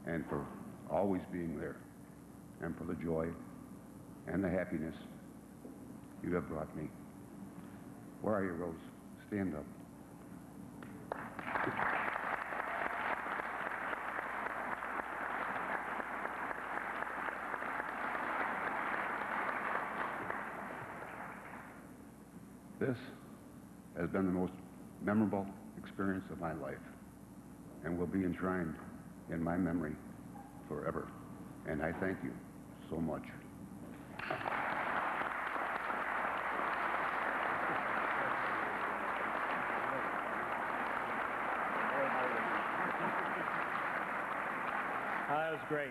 and for always being there, and for the joy and the happiness you have brought me. Where are you, Rose? Stand up. This has been the most memorable experience of my life and will be enshrined in my memory forever. And I thank you so much. That was great.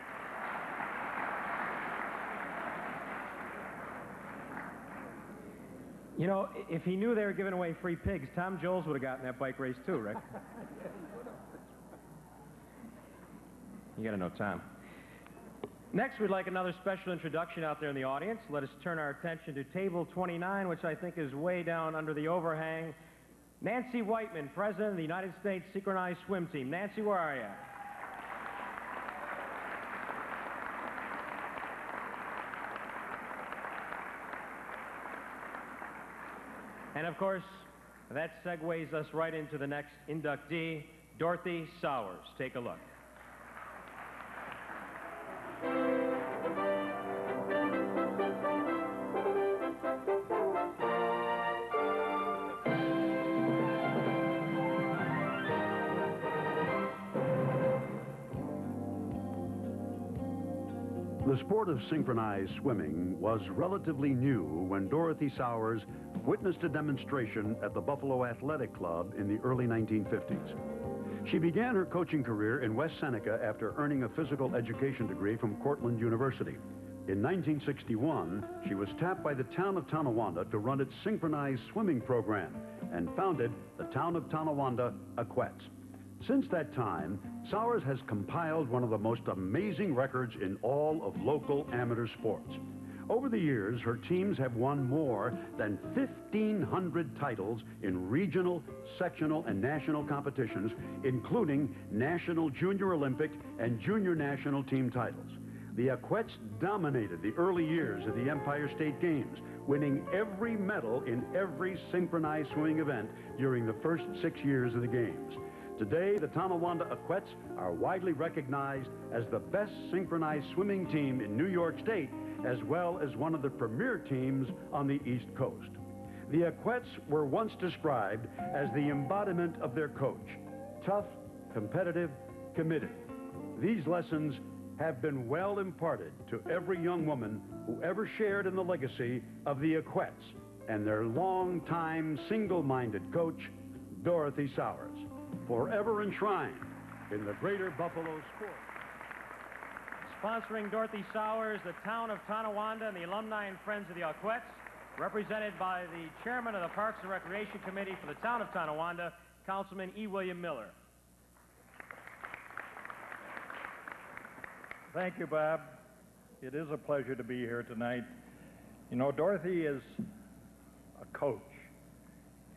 You know, if he knew they were giving away free pigs, Tom Jones would have gotten that bike race too, right? You got to know Tom. Next, we'd like another special introduction out there in the audience. Let us turn our attention to table 29, which I think is way down under the overhang. Nancy Whiteman, President of the United States Synchronized Swim Team. Nancy, where are you? And of course, that segues us right into the next inductee, Dorothy Sowers. Take a look. The sport of synchronized swimming was relatively new when Dorothy Sowers witnessed a demonstration at the Buffalo Athletic Club in the early 1950s. She began her coaching career in West Seneca after earning a physical education degree from Cortland University. In 1961, she was tapped by the town of Tonawanda to run its synchronized swimming program and founded the town of Tonawanda Aquettes. Since that time, Sowers has compiled one of the most amazing records in all of local amateur sports. Over the years, her teams have won more than 1,500 titles in regional, sectional, and national competitions, including national junior Olympic and junior national team titles. The Aquettes dominated the early years of the Empire State Games, winning every medal in every synchronized swimming event during the first 6 years of the Games. Today, the Tonawanda Aquettes are widely recognized as the best synchronized swimming team in New York State, as well as one of the premier teams on the East Coast. The Aquettes were once described as the embodiment of their coach: tough, competitive, committed. These lessons have been well imparted to every young woman who ever shared in the legacy of the Aquettes and their longtime single-minded coach, Dorothy Sowers, forever enshrined in the greater Buffalo sport. Sponsoring Dorothy Sowers, the town of Tonawanda and the alumni and friends of the Aquettes, represented by the chairman of the Parks and Recreation Committee for the town of Tonawanda, Councilman E. William Miller. Thank you, Bob. It is a pleasure to be here tonight. You know, Dorothy is a coach.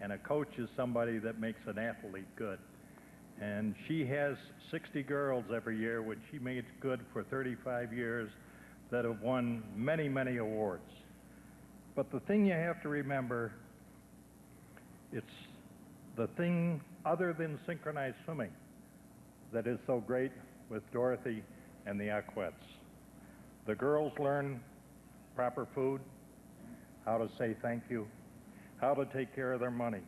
And a coach is somebody that makes an athlete good. And she has 60 girls every year, which she makes good for 35 years, that have won many, many awards. But the thing you have to remember, it's the thing other than synchronized swimming that is so great with Dorothy and the Aquettes. The girls learn proper food, how to say thank you, how to take care of their money,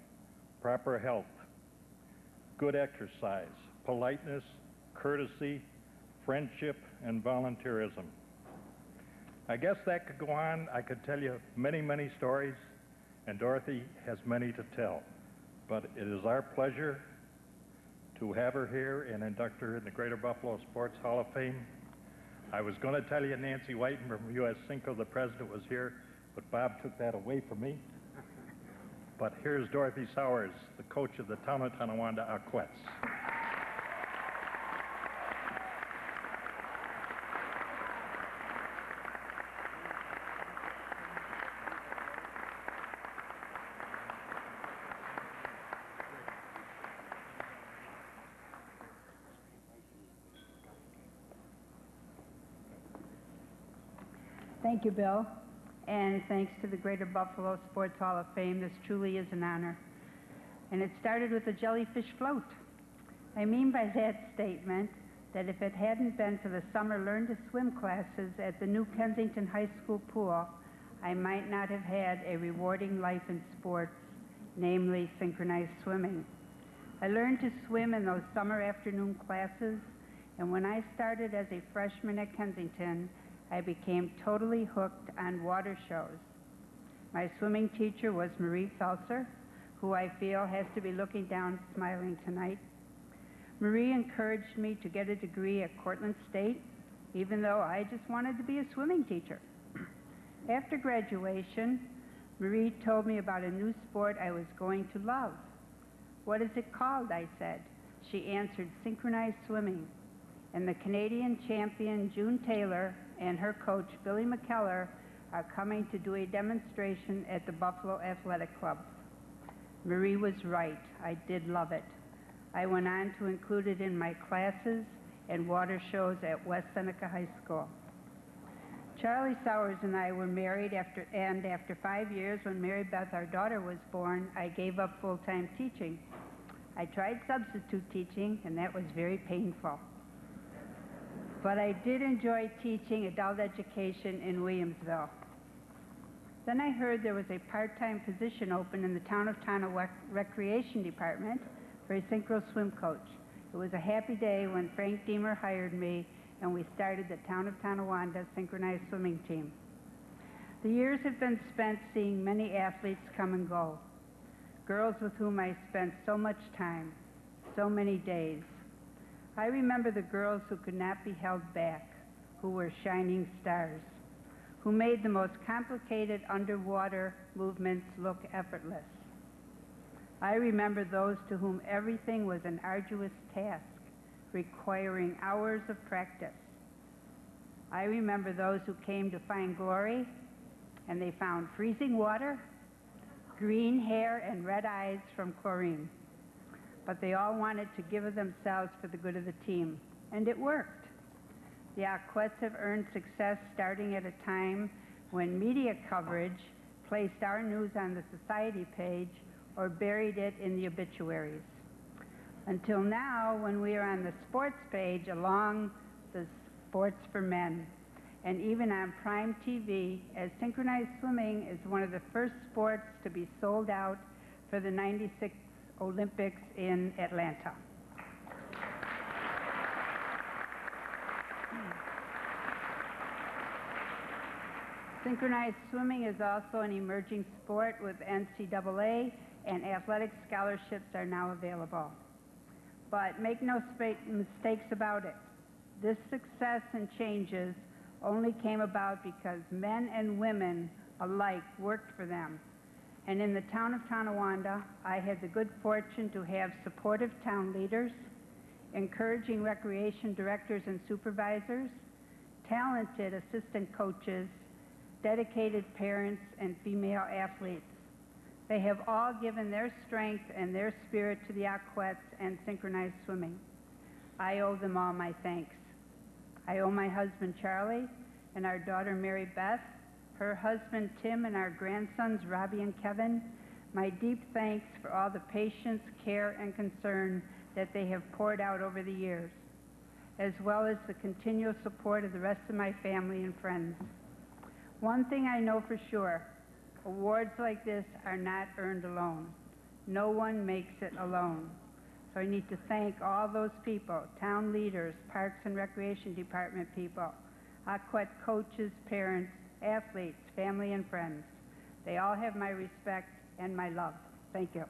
proper health, good exercise, politeness, courtesy, friendship, and volunteerism. I guess that could go on. I could tell you many, many stories, and Dorothy has many to tell. But it is our pleasure to have her here and induct her in the Greater Buffalo Sports Hall of Fame. I was going to tell you Nancy Whiten from U.S. Cinco, the president, was here, but Bob took that away from me. But here's Dorothy Sowers, the coach of the Town of Tonawanda Aquettes. Thank you, Bill, and thanks to the Greater Buffalo Sports Hall of Fame. This truly is an honor. And it started with a jellyfish float. I mean by that statement that if it hadn't been for the summer Learn to Swim classes at the New Kensington High School pool, I might not have had a rewarding life in sports, namely synchronized swimming. I learned to swim in those summer afternoon classes, and when I started as a freshman at Kensington, I became totally hooked on water shows. My swimming teacher was Marie Felser, who I feel has to be looking down smiling tonight. Marie encouraged me to get a degree at Cortland State, even though I just wanted to be a swimming teacher. After graduation, Marie told me about a new sport I was going to love. "What is it called?" I said. She answered, "synchronized swimming." And the Canadian champion June Taylor and her coach Billy McKellar are coming to do a demonstration at the Buffalo Athletic Club. Marie was right. I did love it. I went on to include it in my classes and water shows at West Seneca High School. Charlie Sowers and I were married after 5 years, when Mary Beth, our daughter, was born, I gave up full-time teaching. I tried substitute teaching, and that was very painful. But I did enjoy teaching adult education in Williamsville. Then I heard there was a part-time position open in the Town of Tonawanda Recreation Department for a synchro swim coach. It was a happy day when Frank Deemer hired me, and we started the Town of Tonawanda synchronized swimming team. The years have been spent seeing many athletes come and go. Girls with whom I spent so much time, so many days. I remember the girls who could not be held back, who were shining stars, who made the most complicated underwater movements look effortless. I remember those to whom everything was an arduous task, requiring hours of practice. I remember those who came to find glory, and they found freezing water, green hair, and red eyes from chlorine. But they all wanted to give of themselves for the good of the team, and it worked. The Aquettes have earned success starting at a time when media coverage placed our news on the society page or buried it in the obituaries, until now when we are on the sports page along the Sports for Men, and even on Prime TV, as synchronized swimming is one of the first sports to be sold out for the '96 Olympics in Atlanta. Synchronized swimming is also an emerging sport with NCAA, and athletic scholarships are now available. But make no mistakes about it. This success and changes only came about because men and women alike worked for them. And in the Town of Tonawanda, I had the good fortune to have supportive town leaders, encouraging recreation directors and supervisors, talented assistant coaches, dedicated parents, and female athletes. They have all given their strength and their spirit to the aquettes and synchronized swimming. I owe them all my thanks. I owe my husband Charlie and our daughter Mary Beth, her husband Tim, and our grandsons Robbie and Kevin my deep thanks for all the patience, care, and concern that they have poured out over the years, as well as the continual support of the rest of my family and friends. One thing I know for sure, awards like this are not earned alone. No one makes it alone. So I need to thank all those people, town leaders, Parks and Recreation Department people, aquat coaches, parents, athletes, family, and friends. They all have my respect and my love. Thank you.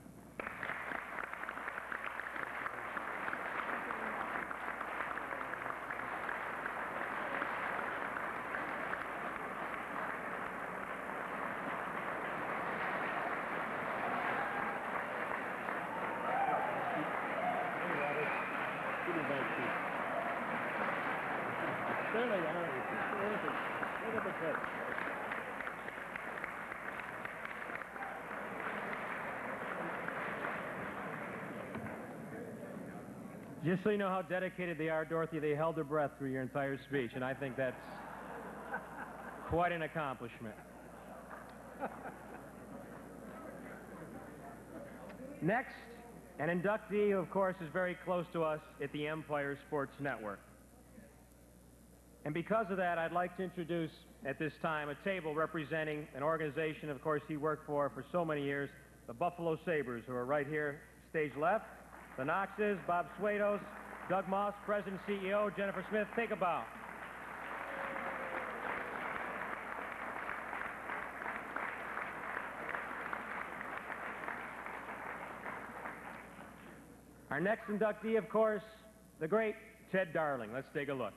Just so you know how dedicated they are, Dorothy, they held their breath through your entire speech, and I think that's quite an accomplishment. Next, an inductee, of course, is very close to us at the Empire Sports Network. And because of that, I'd like to introduce at this time a table representing an organization, of course, he worked for so many years, the Buffalo Sabres, who are right here, stage left. The Knoxes, Bob Swados, Doug Moss, President and CEO, Jennifer Smith, take a bow. Our next inductee, of course, the great Ted Darling. Let's take a look.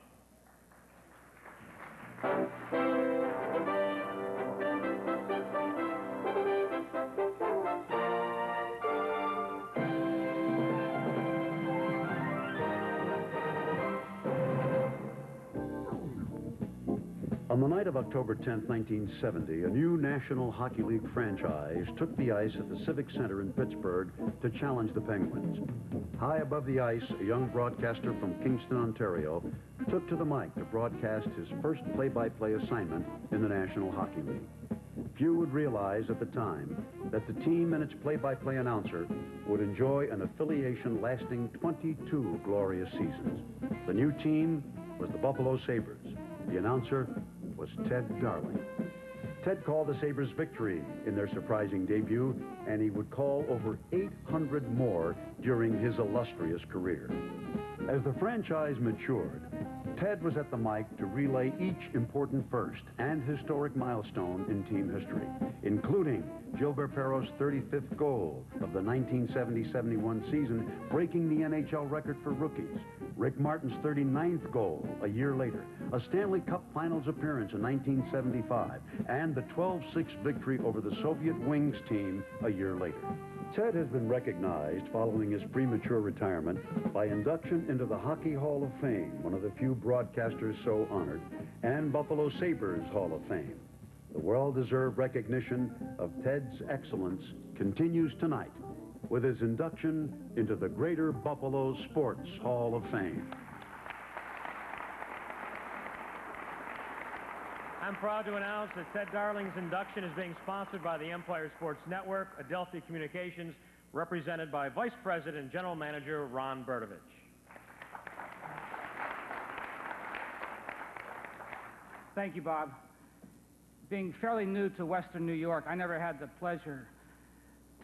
On the night of October 10, 1970, a new National Hockey League franchise took the ice at the Civic Center in Pittsburgh to challenge the Penguins. High above the ice, a young broadcaster from Kingston, Ontario, took to the mic to broadcast his first play-by-play assignment in the National Hockey League. Few would realize at the time that the team and its play-by-play announcer would enjoy an affiliation lasting 22 glorious seasons. The new team was the Buffalo Sabres. The announcer was Ted Darling. Ted called the Sabres victory in their surprising debut, and he would call over 800 more during his illustrious career. As the franchise matured, Ted was at the mic to relay each important first and historic milestone in team history, including Gilbert Perreault's 35th goal of the 1970-71 season, breaking the NHL record for rookies, Rick Martin's 39th goal a year later, a Stanley Cup Finals appearance in 1975, and the 12-6 victory over the Soviet Wings team a year later. Ted has been recognized following his premature retirement by induction into the Hockey Hall of Fame, one of the few broadcasters so honored, and Buffalo Sabres Hall of Fame. The well-deserved recognition of Ted's excellence continues tonight with his induction into the Greater Buffalo Sports Hall of Fame. I'm proud to announce that Ted Darling's induction is being sponsored by the Empire Sports Network, Adelphia Communications, represented by Vice President and General Manager Ron Bertovich. Thank you, Bob. Being fairly new to Western New York, I never had the pleasure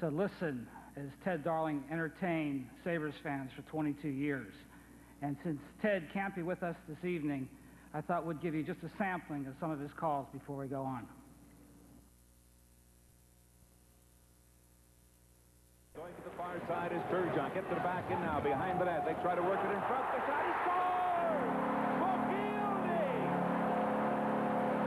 to listen as Ted Darling entertained Sabres fans for 22 years. And since Ted can't be with us this evening, I thought we'd give you just a sampling of some of his calls before we go on. Going to the far side is Turgeon. Gets it back in now. Behind the net. They try to work it in front. The shot is scored! Bocchioni!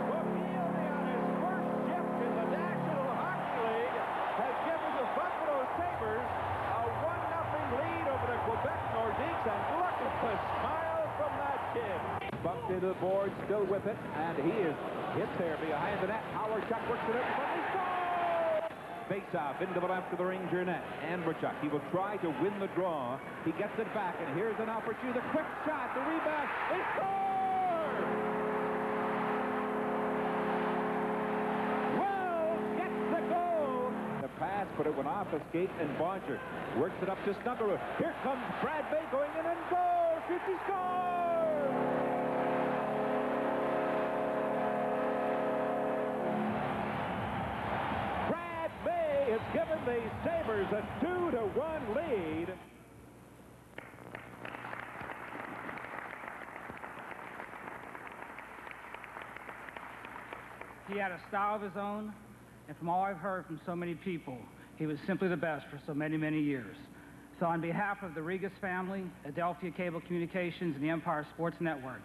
Bocchioni on his first shift in the National Hockey League has given the Buffalo Sabres a 1-0 lead over the Quebec Nordiques, and look at the smile from that kid. Bumped into the board, still with it, and he is hit there behind the net. Howard Chuck works it up, but he scores! face-off into the left of the Ranger net. Andrechuk, he will try to win the draw. He gets it back, and here's an opportunity. The quick shot, the rebound. They score! Wells gets the goal. The pass, but it went off a skate, and Bodger works it up to Snuggerud. Here comes Brad Bay going in and goal. Shoots, he scores! Has given the Sabres a 2-1 lead. He had a style of his own, and from all I've heard from so many people, he was simply the best for so many, many years. So on behalf of the Regas family, Adelphia Cable Communications, and the Empire Sports Network,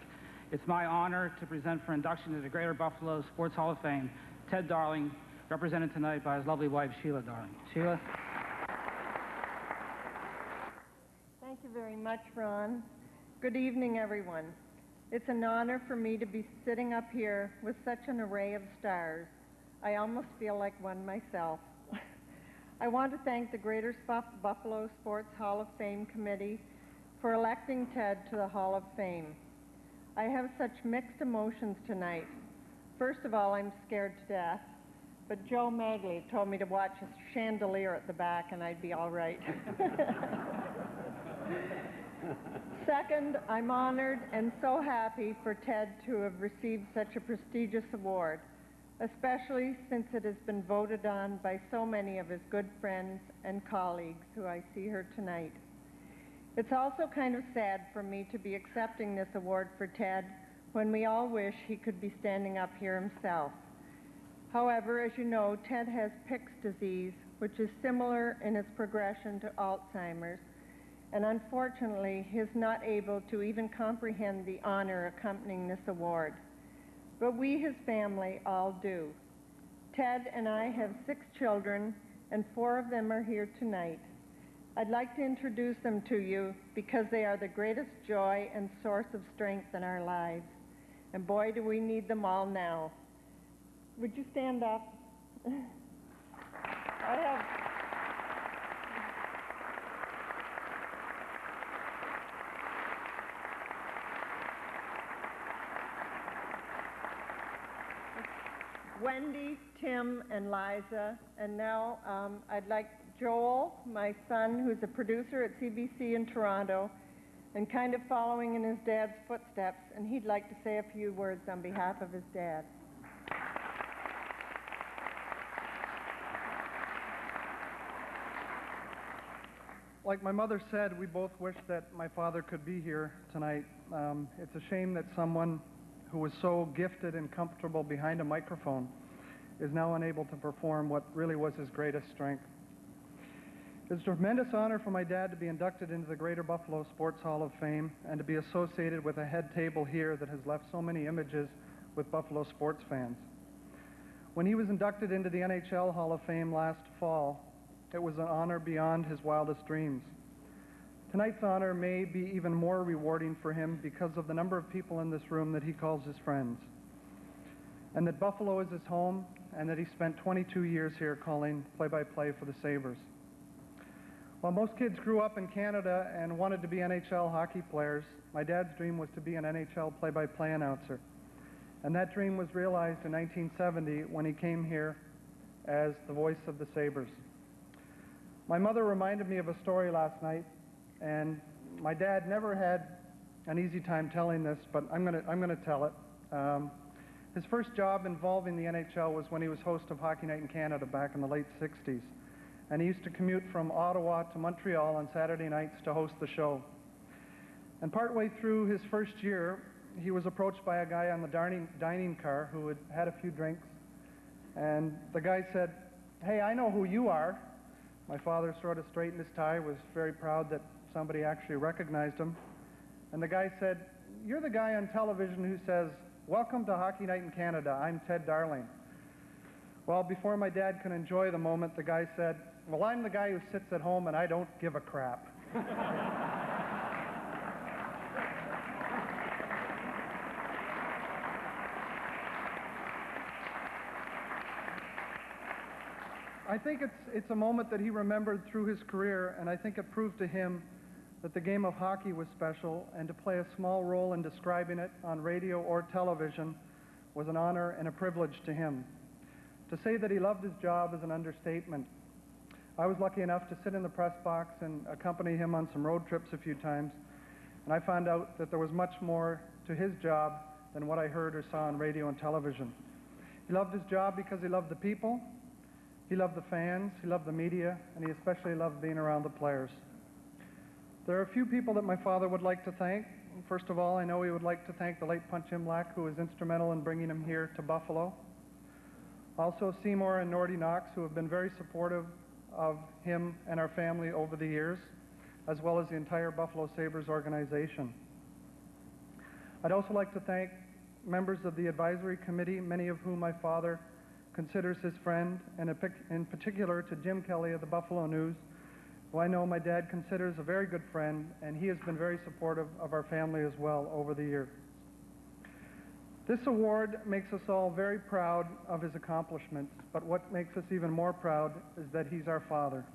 it's my honor to present for induction to the Greater Buffalo Sports Hall of Fame, Ted Darling, represented tonight by his lovely wife, Sheila Darling. Sheila? Thank you very much, Ron. Good evening, everyone. It's an honor for me to be sitting up here with such an array of stars. I almost feel like one myself. I want to thank the Greater Buffalo Sports Hall of Fame Committee for electing Ted to the Hall of Fame. I have such mixed emotions tonight. First of all, I'm scared to death. But Joe Maglie told me to watch a chandelier at the back and I'd be all right. Second, I'm honored and so happy for Ted to have received such a prestigious award, especially since it has been voted on by so many of his good friends and colleagues who I see here tonight. It's also kind of sad for me to be accepting this award for Ted when we all wish he could be standing up here himself. However, as you know, Ted has Pick's disease, which is similar in its progression to Alzheimer's, and unfortunately, he is not able to even comprehend the honor accompanying this award. But we, his family, all do. Ted and I have 6 children, and 4 of them are here tonight. I'd like to introduce them to you because they are the greatest joy and source of strength in our lives. And boy, do we need them all now. Would you stand up? I have... Wendy, Tim, and Liza. And now I'd like Joel, my son, who's a producer at CBC in Toronto, and kind of following in his dad's footsteps, and he'd like to say a few words on behalf of his dad. Like my mother said, we both wish that my father could be here tonight. It's a shame that someone who was so gifted and comfortable behind a microphone is now unable to perform what really was his greatest strength. It's a tremendous honor for my dad to be inducted into the Greater Buffalo Sports Hall of Fame and to be associated with a head table here that has left so many images with Buffalo sports fans. When he was inducted into the NHL Hall of Fame last fall, it was an honor beyond his wildest dreams. Tonight's honor may be even more rewarding for him because of the number of people in this room that he calls his friends, and that Buffalo is his home, and that he spent 22 years here calling play-by-play for the Sabres. While most kids grew up in Canada and wanted to be NHL hockey players, my dad's dream was to be an NHL play-by-play announcer. And that dream was realized in 1970 when he came here as the voice of the Sabres. My mother reminded me of a story last night, and my dad never had an easy time telling this, but I'm gonna tell it. His first job involving the NHL was when he was host of Hockey Night in Canada back in the late 60s. And he used to commute from Ottawa to Montreal on Saturday nights to host the show. And partway through his first year, he was approached by a guy on the dining car who had had a few drinks. And the guy said, "Hey, I know who you are." My father sort of straightened his tie, was very proud that somebody actually recognized him. And the guy said, "You're the guy on television who says, 'Welcome to Hockey Night in Canada, I'm Ted Darling.'" Well, before my dad could enjoy the moment, the guy said, "Well, I'm the guy who sits at home and I don't give a crap." I think it's a moment that he remembered through his career, and I think it proved to him that the game of hockey was special, and to play a small role in describing it on radio or television was an honor and a privilege to him. To say that he loved his job is an understatement. I was lucky enough to sit in the press box and accompany him on some road trips a few times, and I found out that there was much more to his job than what I heard or saw on radio and television. He loved his job because he loved the people, he loved the fans, he loved the media, and he especially loved being around the players. There are a few people that my father would like to thank. First of all, I know he would like to thank the late Punch Imlach, who was instrumental in bringing him here to Buffalo. Also, Seymour and Nordy Knox, who have been very supportive of him and our family over the years, as well as the entire Buffalo Sabres organization. I'd also like to thank members of the advisory committee, many of whom my father considers his friend, and in particular to Jim Kelly of the Buffalo News, who I know my dad considers a very good friend, and he has been very supportive of our family as well over the years. This award makes us all very proud of his accomplishments, but what makes us even more proud is that he's our father.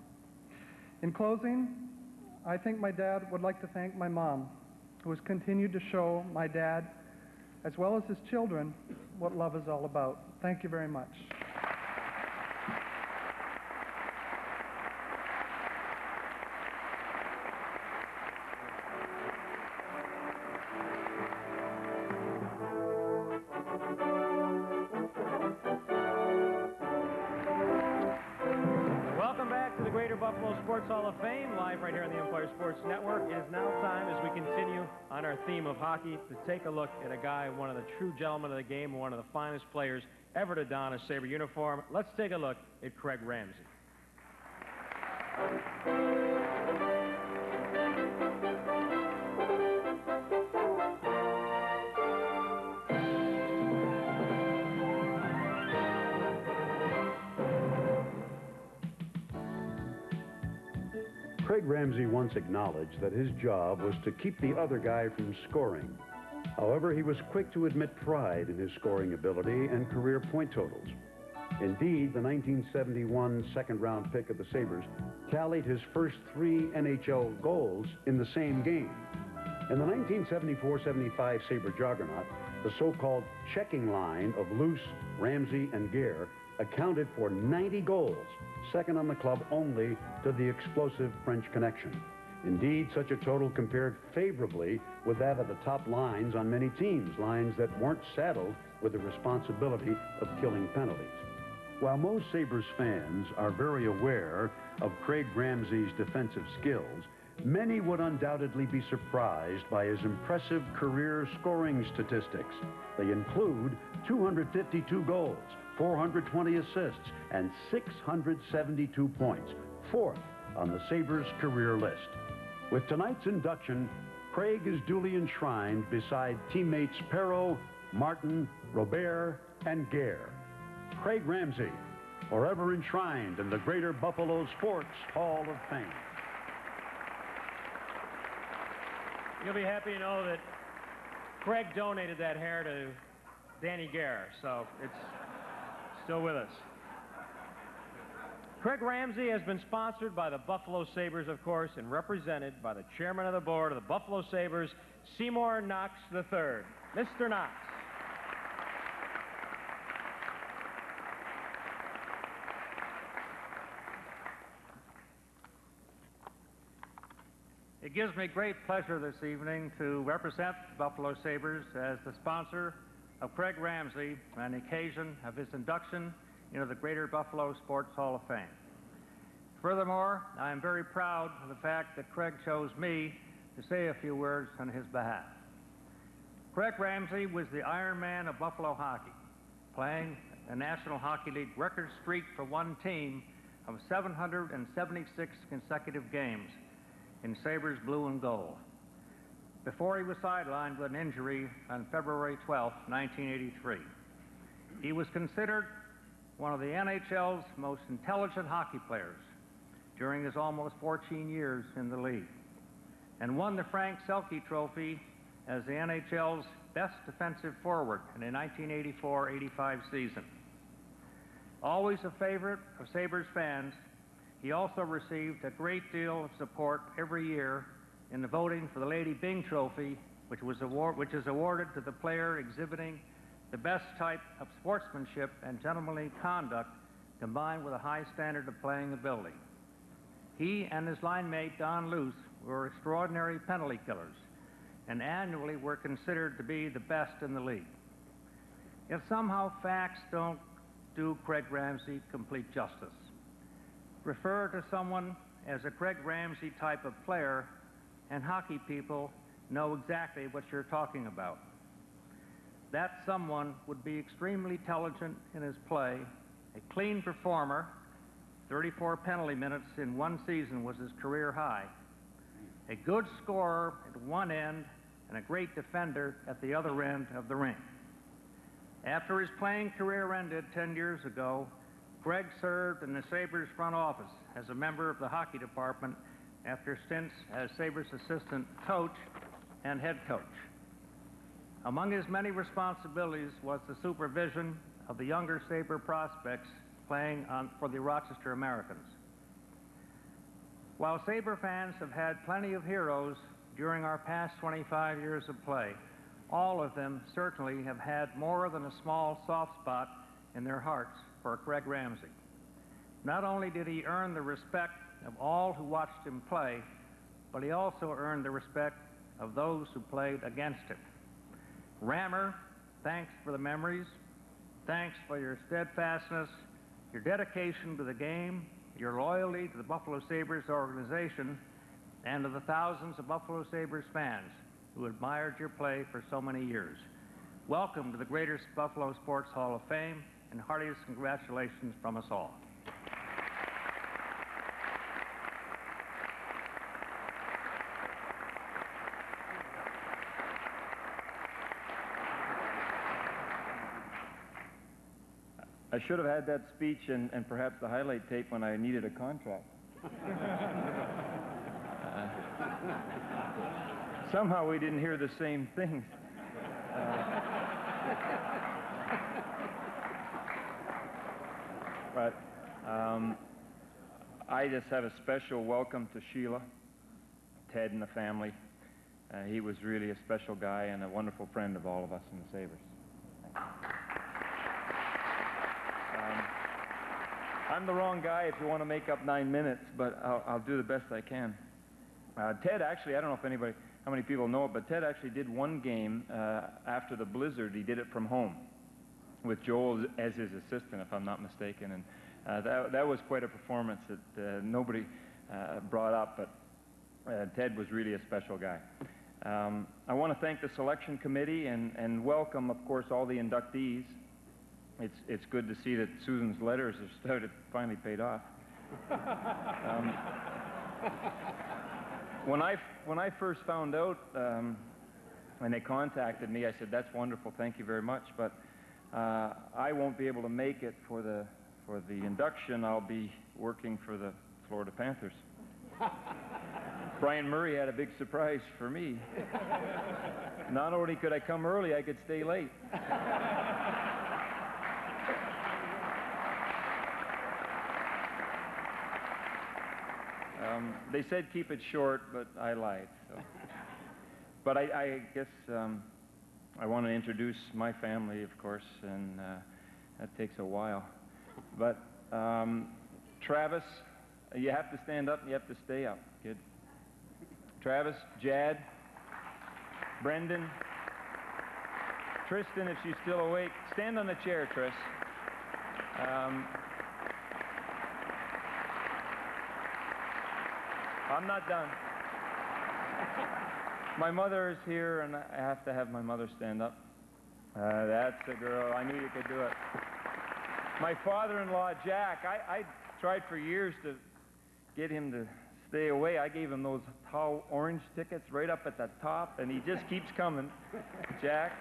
In closing, I think my dad would like to thank my mom, who has continued to show my dad, as well as his children, what love is all about. Thank you very much. Sports Hall of Fame, live right here on the Empire Sports Network. It is now time, as we continue on our theme of hockey, to take a look at a guy, one of the true gentlemen of the game, one of the finest players ever to don a Sabre uniform. Let's take a look at Craig Ramsey. Craig Ramsey once acknowledged that his job was to keep the other guy from scoring. However, he was quick to admit pride in his scoring ability and career point totals. Indeed, the 1971 second-round pick of the Sabres tallied his first 3 NHL goals in the same game. In the 1974-75 Sabre juggernaut, the so-called checking line of Luce, Ramsey, and Gare accounted for 90 goals, second on the club only to the explosive French Connection. Indeed, such a total compared favorably with that of the top lines on many teams, lines that weren't saddled with the responsibility of killing penalties. While most Sabres fans are very aware of Craig Ramsey's defensive skills, many would undoubtedly be surprised by his impressive career scoring statistics. They include 252 goals, 420 assists, and 672 points, 4th on the Sabres career list. With tonight's induction, Craig is duly enshrined beside teammates Perreault, Martin, Robert, and Gare. Craig Ramsey, forever enshrined in the Greater Buffalo Sports Hall of Fame. You'll be happy to know that Craig donated that hair to Danny Gare, so it's still with us. Craig Ramsey has been sponsored by the Buffalo Sabres, of course, and represented by the chairman of the board of the Buffalo Sabres, Seymour Knox III. Mr. Knox. It gives me great pleasure this evening to represent the Buffalo Sabres as the sponsor of Craig Ramsey on the occasion of his induction into the Greater Buffalo Sports Hall of Fame. Furthermore, I am very proud of the fact that Craig chose me to say a few words on his behalf. Craig Ramsey was the Iron Man of Buffalo hockey, playing a National Hockey League record streak for one team of 776 consecutive games in Sabres blue and gold, before he was sidelined with an injury on February 12, 1983. He was considered one of the NHL's most intelligent hockey players during his almost 14 years in the league, and won the Frank Selke Trophy as the NHL's best defensive forward in the 1984-85 season. Always a favorite of Sabres fans, he also received a great deal of support every year in the voting for the Lady Byng Trophy, which is awarded to the player exhibiting the best type of sportsmanship and gentlemanly conduct combined with a high standard of playing ability. He and his line mate, Don Luce, were extraordinary penalty killers and annually were considered to be the best in the league. Yet somehow facts don't do Craig Ramsay complete justice. Refer to someone as a Craig Ramsay type of player, and hockey people know exactly what you're talking about. That someone would be extremely intelligent in his play, a clean performer. 34 penalty minutes in one season was his career high. A good scorer at one end and a great defender at the other end of the rink. After his playing career ended 10 years ago, Craig served in the Sabres front office as a member of the hockey department after stints as Sabres assistant coach and head coach. Among his many responsibilities was the supervision of the younger Sabre prospects playing for the Rochester Americans. While Sabre fans have had plenty of heroes during our past 25 years of play, all of them certainly have had more than a small soft spot in their hearts for Craig Ramsay. Not only did he earn the respect of all who watched him play, but he also earned the respect of those who played against him. Rammer, thanks for the memories. Thanks for your steadfastness, your dedication to the game, your loyalty to the Buffalo Sabres organization, and to the thousands of Buffalo Sabres fans who admired your play for so many years. Welcome to the Greater Buffalo Sports Hall of Fame, and heartiest congratulations from us all. I should have had that speech and perhaps the highlight tape when I needed a contract. Somehow we didn't hear the same things. But I just have a special welcome to Sheila, Ted, and the family. He was really a special guy and a wonderful friend of all of us in the Sabres. I'm the wrong guy if you want to make up 9 minutes, but I'll do the best I can. Ted actually, I don't know if how many people know it, but Ted actually did one game after the blizzard. He did it from home with Joel as his assistant, if I'm not mistaken. And that was quite a performance that nobody brought up, but Ted was really a special guy. I want to thank the selection committee and welcome, of course, all the inductees. It's good to see that Susan's letters have finally paid off. When I first found out, when they contacted me, I said, "That's wonderful, thank you very much, but I won't be able to make it for the induction. I'll be working for the Florida Panthers." Brian Murray had a big surprise for me. Not only could I come early, I could stay late. They said keep it short, but I lied. So. But I guess I want to introduce my family, of course, and that takes a while. But Travis, you have to stand up and you have to stay up, kid. Travis, Jad, Brendan, Tristan, if she's still awake. Stand on the chair, Tris. I'm not done. My mother is here, and I have to have my mother stand up. That's a girl. I knew you could do it. My father-in-law, Jack, I tried for years to get him to stay away. I gave him those tall orange tickets right up at the top, and he just keeps coming. Jack.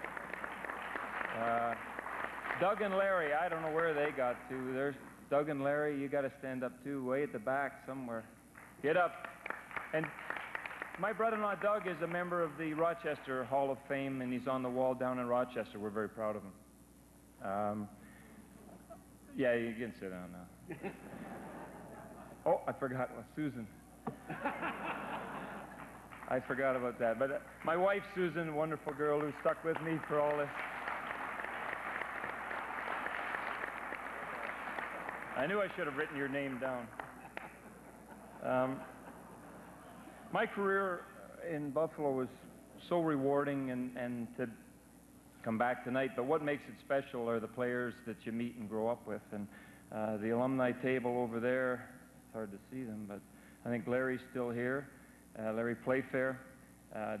Doug and Larry, I don't know where they got to. There's Doug and Larry. You got to stand up, too, way at the back somewhere. Get up. And my brother-in-law, Doug, is a member of the Rochester Hall of Fame, and he's on the wall down in Rochester. We're very proud of him. Yeah, you can sit down now. Oh, I forgot. Susan. I forgot about that. But my wife, Susan, a wonderful girl who stuck with me for all this. I knew I should have written your name down. My career in Buffalo was so rewarding and to come back tonight, but what makes it special are the players that you meet and grow up with. And the alumni table over there, it's hard to see them, but I think Larry's still here. Larry Playfair,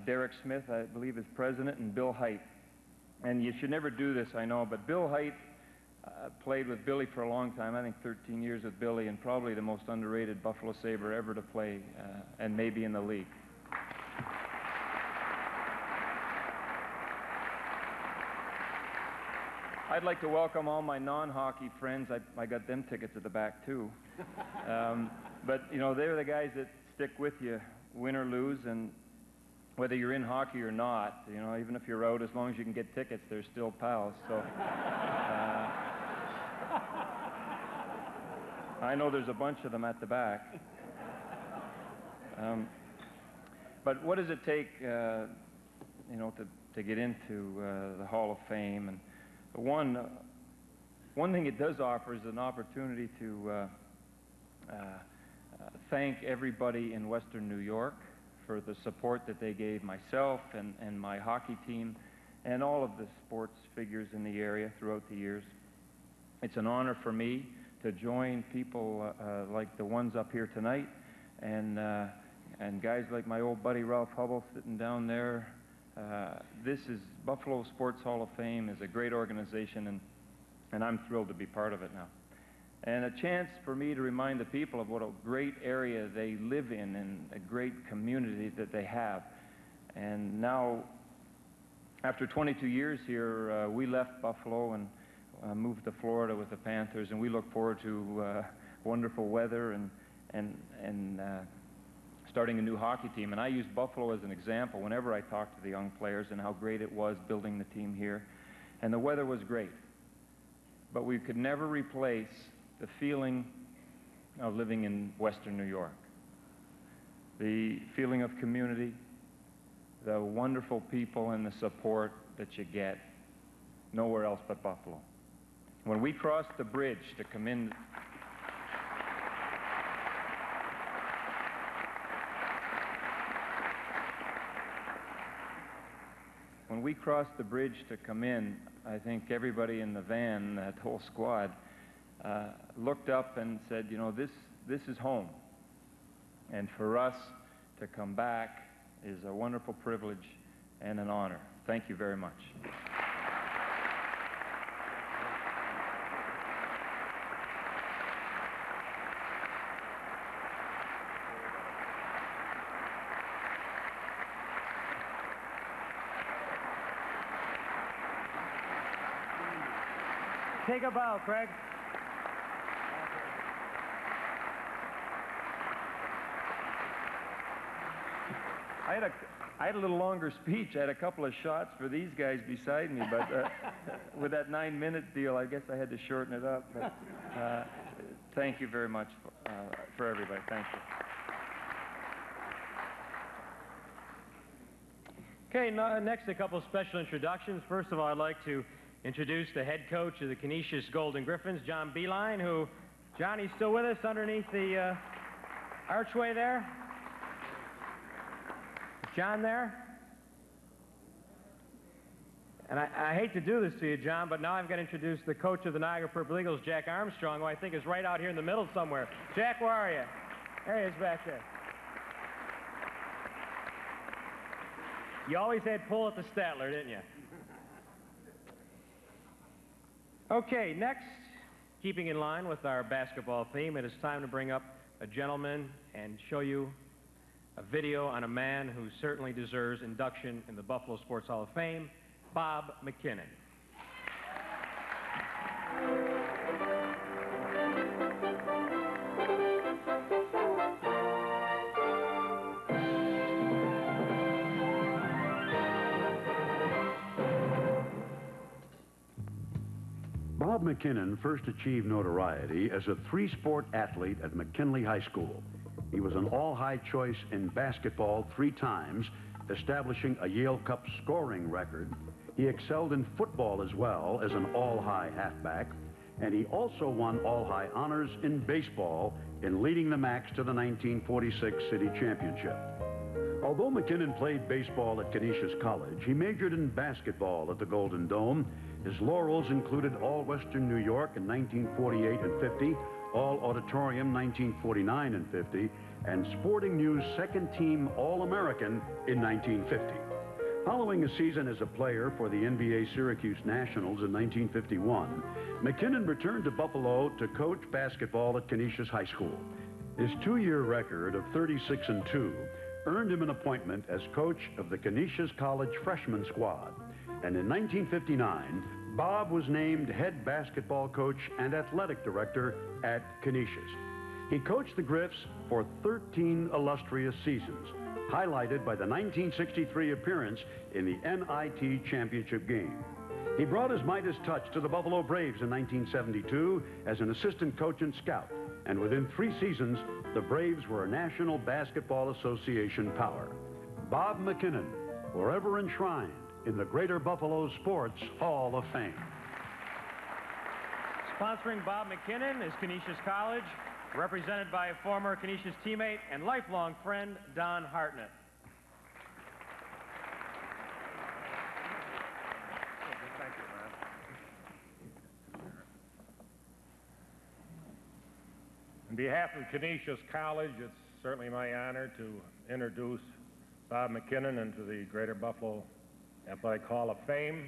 Derek Smith, I believe, is president, and Bill Height. And you should never do this, I know, but Bill Height played with Billy for a long time, I think 13 years with Billy, and probably the most underrated Buffalo Sabre ever to play, and maybe in the league. I'd like to welcome all my non-hockey friends. I got them tickets at the back, too. But, you know, they're the guys that stick with you, win or lose, and whether you're in hockey or not, you know, even if you're out, as long as you can get tickets, they're still pals. So I know there's a bunch of them at the back. But what does it take, you know, to get into the Hall of Fame? And one thing it does offer is an opportunity to thank everybody in Western New York for the support that they gave myself and my hockey team and all of the sports figures in the area throughout the years. It's an honor for me to join people like the ones up here tonight and guys like my old buddy Ralph Hubble sitting down there. This is Buffalo Sports Hall of Fame is a great organization, and I'm thrilled to be part of it now. And a chance for me to remind the people of what a great area they live in and a great community that they have. And now, after 22 years here, we left Buffalo and moved to Florida with the Panthers, and we look forward to wonderful weather and starting a new hockey team. And I use Buffalo as an example whenever I talk to the young players and how great it was building the team here. And the weather was great, but we could never replace the feeling of living in Western New York. The feeling of community, the wonderful people and the support that you get nowhere else but Buffalo. When we crossed the bridge to come in, when we crossed the bridge to come in, I think everybody in the van, that whole squad, looked up and said, you know, this is home. And for us to come back is a wonderful privilege and an honor. Thank you very much. Take a bow, Craig. I had a little longer speech. I had a couple of shots for these guys beside me, but with that 9-minute deal, I guess I had to shorten it up. But thank you very much for everybody. Thank you. Okay, next a couple of special introductions. First of all, I'd like to introduce the head coach of the Canisius Golden Griffins, John Beeline, who, Johnny's still with us underneath the archway there. Is John there? And I hate to do this to you, John, but now I've got to introduce the coach of the Niagara Purple Eagles, Jack Armstrong, who I think is right out here in the middle somewhere. Jack, where are you? There he is back there. You always had pull at the Statler, didn't you? Okay, next, keeping in line with our basketball theme, it is time to bring up a gentleman and show you a video on a man who certainly deserves induction in the Buffalo Sports Hall of Fame, Bob McKinnon. Bob McKinnon first achieved notoriety as a three-sport athlete at McKinley High School. He was an all-high choice in basketball 3 times, establishing a Yale Cup scoring record. He excelled in football as well as an all-high halfback, and he also won all-high honors in baseball in leading the Macs to the 1946 city championship. Although McKinnon played baseball at Canisius College, he majored in basketball at the Golden Dome. His laurels included All-Western New York in 1948 and 50, All-Auditorium 1949 and 50, and Sporting News second-team All-American in 1950. Following a season as a player for the NBA Syracuse Nationals in 1951, McKinnon returned to Buffalo to coach basketball at Canisius High School. His 2-year record of 36-2 earned him an appointment as coach of the Canisius College freshman squad. And in 1959, Bob was named head basketball coach and athletic director at Canisius. He coached the Griffs for 13 illustrious seasons, highlighted by the 1963 appearance in the NIT championship game. He brought his Midas touch to the Buffalo Braves in 1972 as an assistant coach and scout, and within 3 seasons, the Braves were a National Basketball Association power. Bob McKinnon, forever enshrined in the Greater Buffalo Sports Hall of Fame. Sponsoring Bob McKinnon is Canisius College, represented by a former Canisius teammate and lifelong friend, Don Hartnett. On behalf of Canisius College, it's certainly my honor to introduce Bob McKinnon into the Greater Buffalo Athletic Hall of Fame.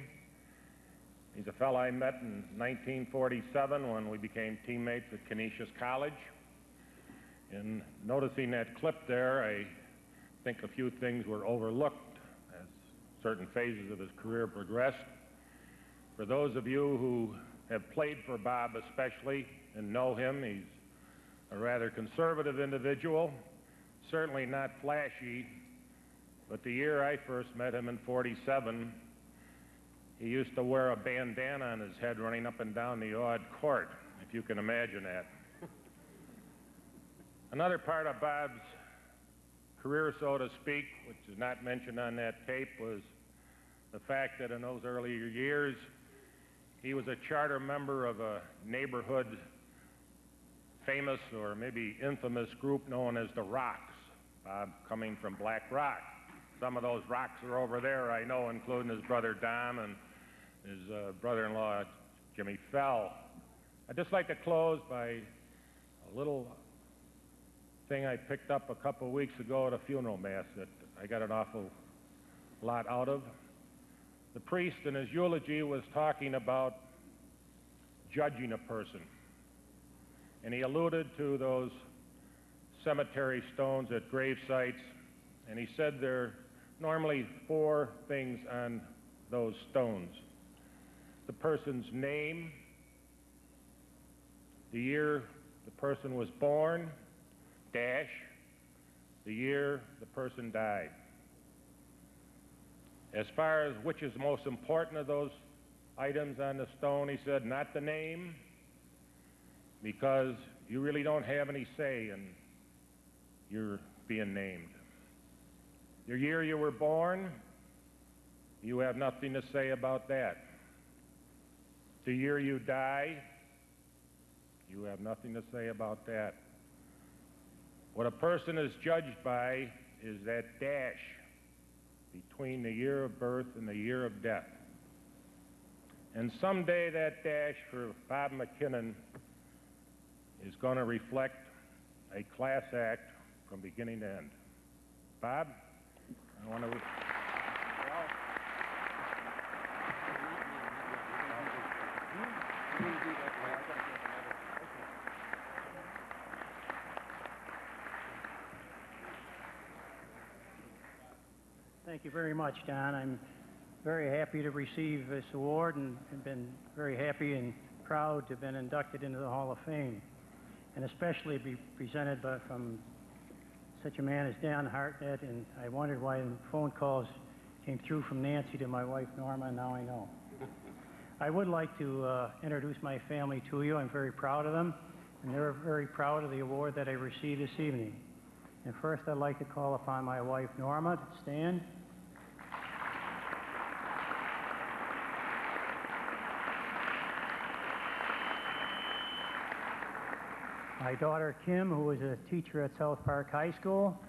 He's a fellow I met in 1947 when we became teammates at Canisius College. In noticing that clip there, I think a few things were overlooked as certain phases of his career progressed. For those of you who have played for Bob especially and know him, he's a rather conservative individual, certainly not flashy, but the year I first met him in '47, he used to wear a bandana on his head running up and down the odd court, if you can imagine that. Another part of Bob's career, so to speak, which is not mentioned on that tape, was the fact that in those earlier years, he was a charter member of a neighborhood famous or maybe infamous group known as the Rocks, Bob coming from Black Rock. Some of those Rocks are over there, I know, including his brother Dom and his brother-in-law Jimmy Fell. I'd just like to close by a little thing I picked up a couple weeks ago at a funeral mass that I got an awful lot out of. The priest in his eulogy was talking about judging a person. And he alluded to those cemetery stones at grave sites, and he said there are normally 4 things on those stones: the person's name, the year the person was born, dash, the year the person died. As far as which is most important of those items on the stone, he said, not the name, because you really don't have any say in your being named. Your year you were born, you have nothing to say about that. The year you die, you have nothing to say about that. What a person is judged by is that dash between the year of birth and the year of death. And someday that dash for Bob McKinnon is going to reflect a class act from beginning to end. Bob, I want to... Thank you very much, Don. I'm very happy to receive this award and have been very happy and proud to have been inducted into the Hall of Fame, and especially be presented from such a man as Don Hartnett. And I wondered why the phone calls came through from Nancy to my wife Norma, and now I know. I would like to introduce my family to you. I'm very proud of them, and they're very proud of the award that I received this evening. And first, I'd like to call upon my wife, Norma, to stand. My daughter, Kim, who is a teacher at South Park High School.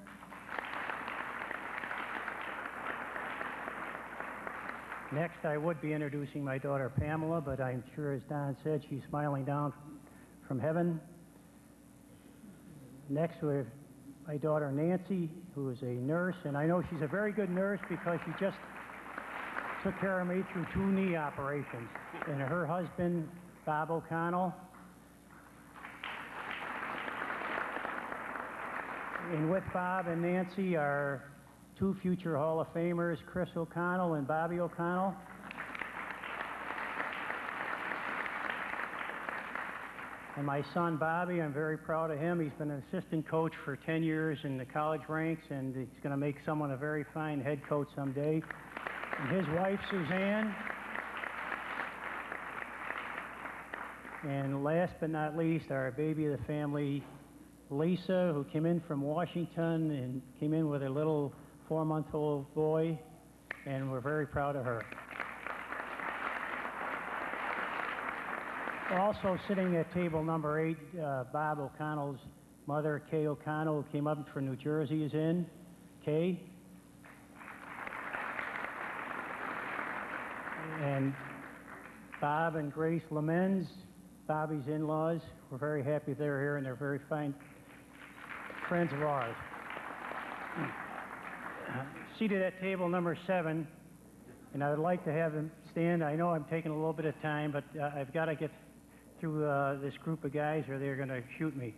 Next, I would be introducing my daughter, Pamela, but I'm sure, as Don said, she's smiling down from heaven. Next, we have my daughter, Nancy, who is a nurse, and I know she's a very good nurse because she just took care of me through 2 knee operations. And her husband, Bob O'Connell. And with Bob and Nancy are 2 future Hall of Famers, Chris O'Connell and Bobby O'Connell. And my son, Bobby, I'm very proud of him. He's been an assistant coach for 10 years in the college ranks, and he's going to make someone a very fine head coach someday. And his wife, Suzanne. And last but not least, our baby of the family, Lisa, who came in from Washington and came in with a little 4-month-old boy, and we're very proud of her. Also sitting at table number 8, Bob O'Connell's mother, Kay O'Connell, who came up from New Jersey, is in. Kay. And Bob and Grace Lemens, Bobby's in-laws. We're very happy they're here, and they're very fine friends of ours. Seated at table number 7, and I would like to have them stand. I know I'm taking a little bit of time, but I've got to get through this group of guys or they're going to shoot me.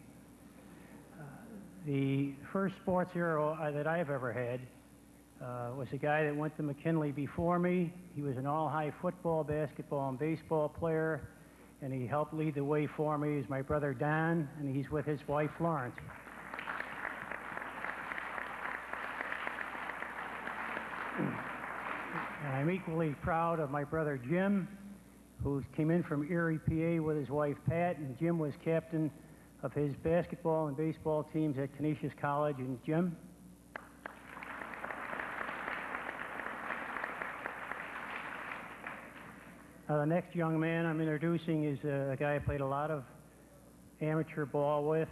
The first sports hero that I've ever had was a guy that went to McKinley before me. He was an all-high football, basketball, and baseball player, and he helped lead the way for me. He's my brother Don, and he's with his wife Florence. And I'm equally proud of my brother Jim, who came in from Erie, PA with his wife Pat, and Jim was captain of his basketball and baseball teams at Canisius College. And Jim? The next young man I'm introducing is a guy I played a lot of amateur ball with.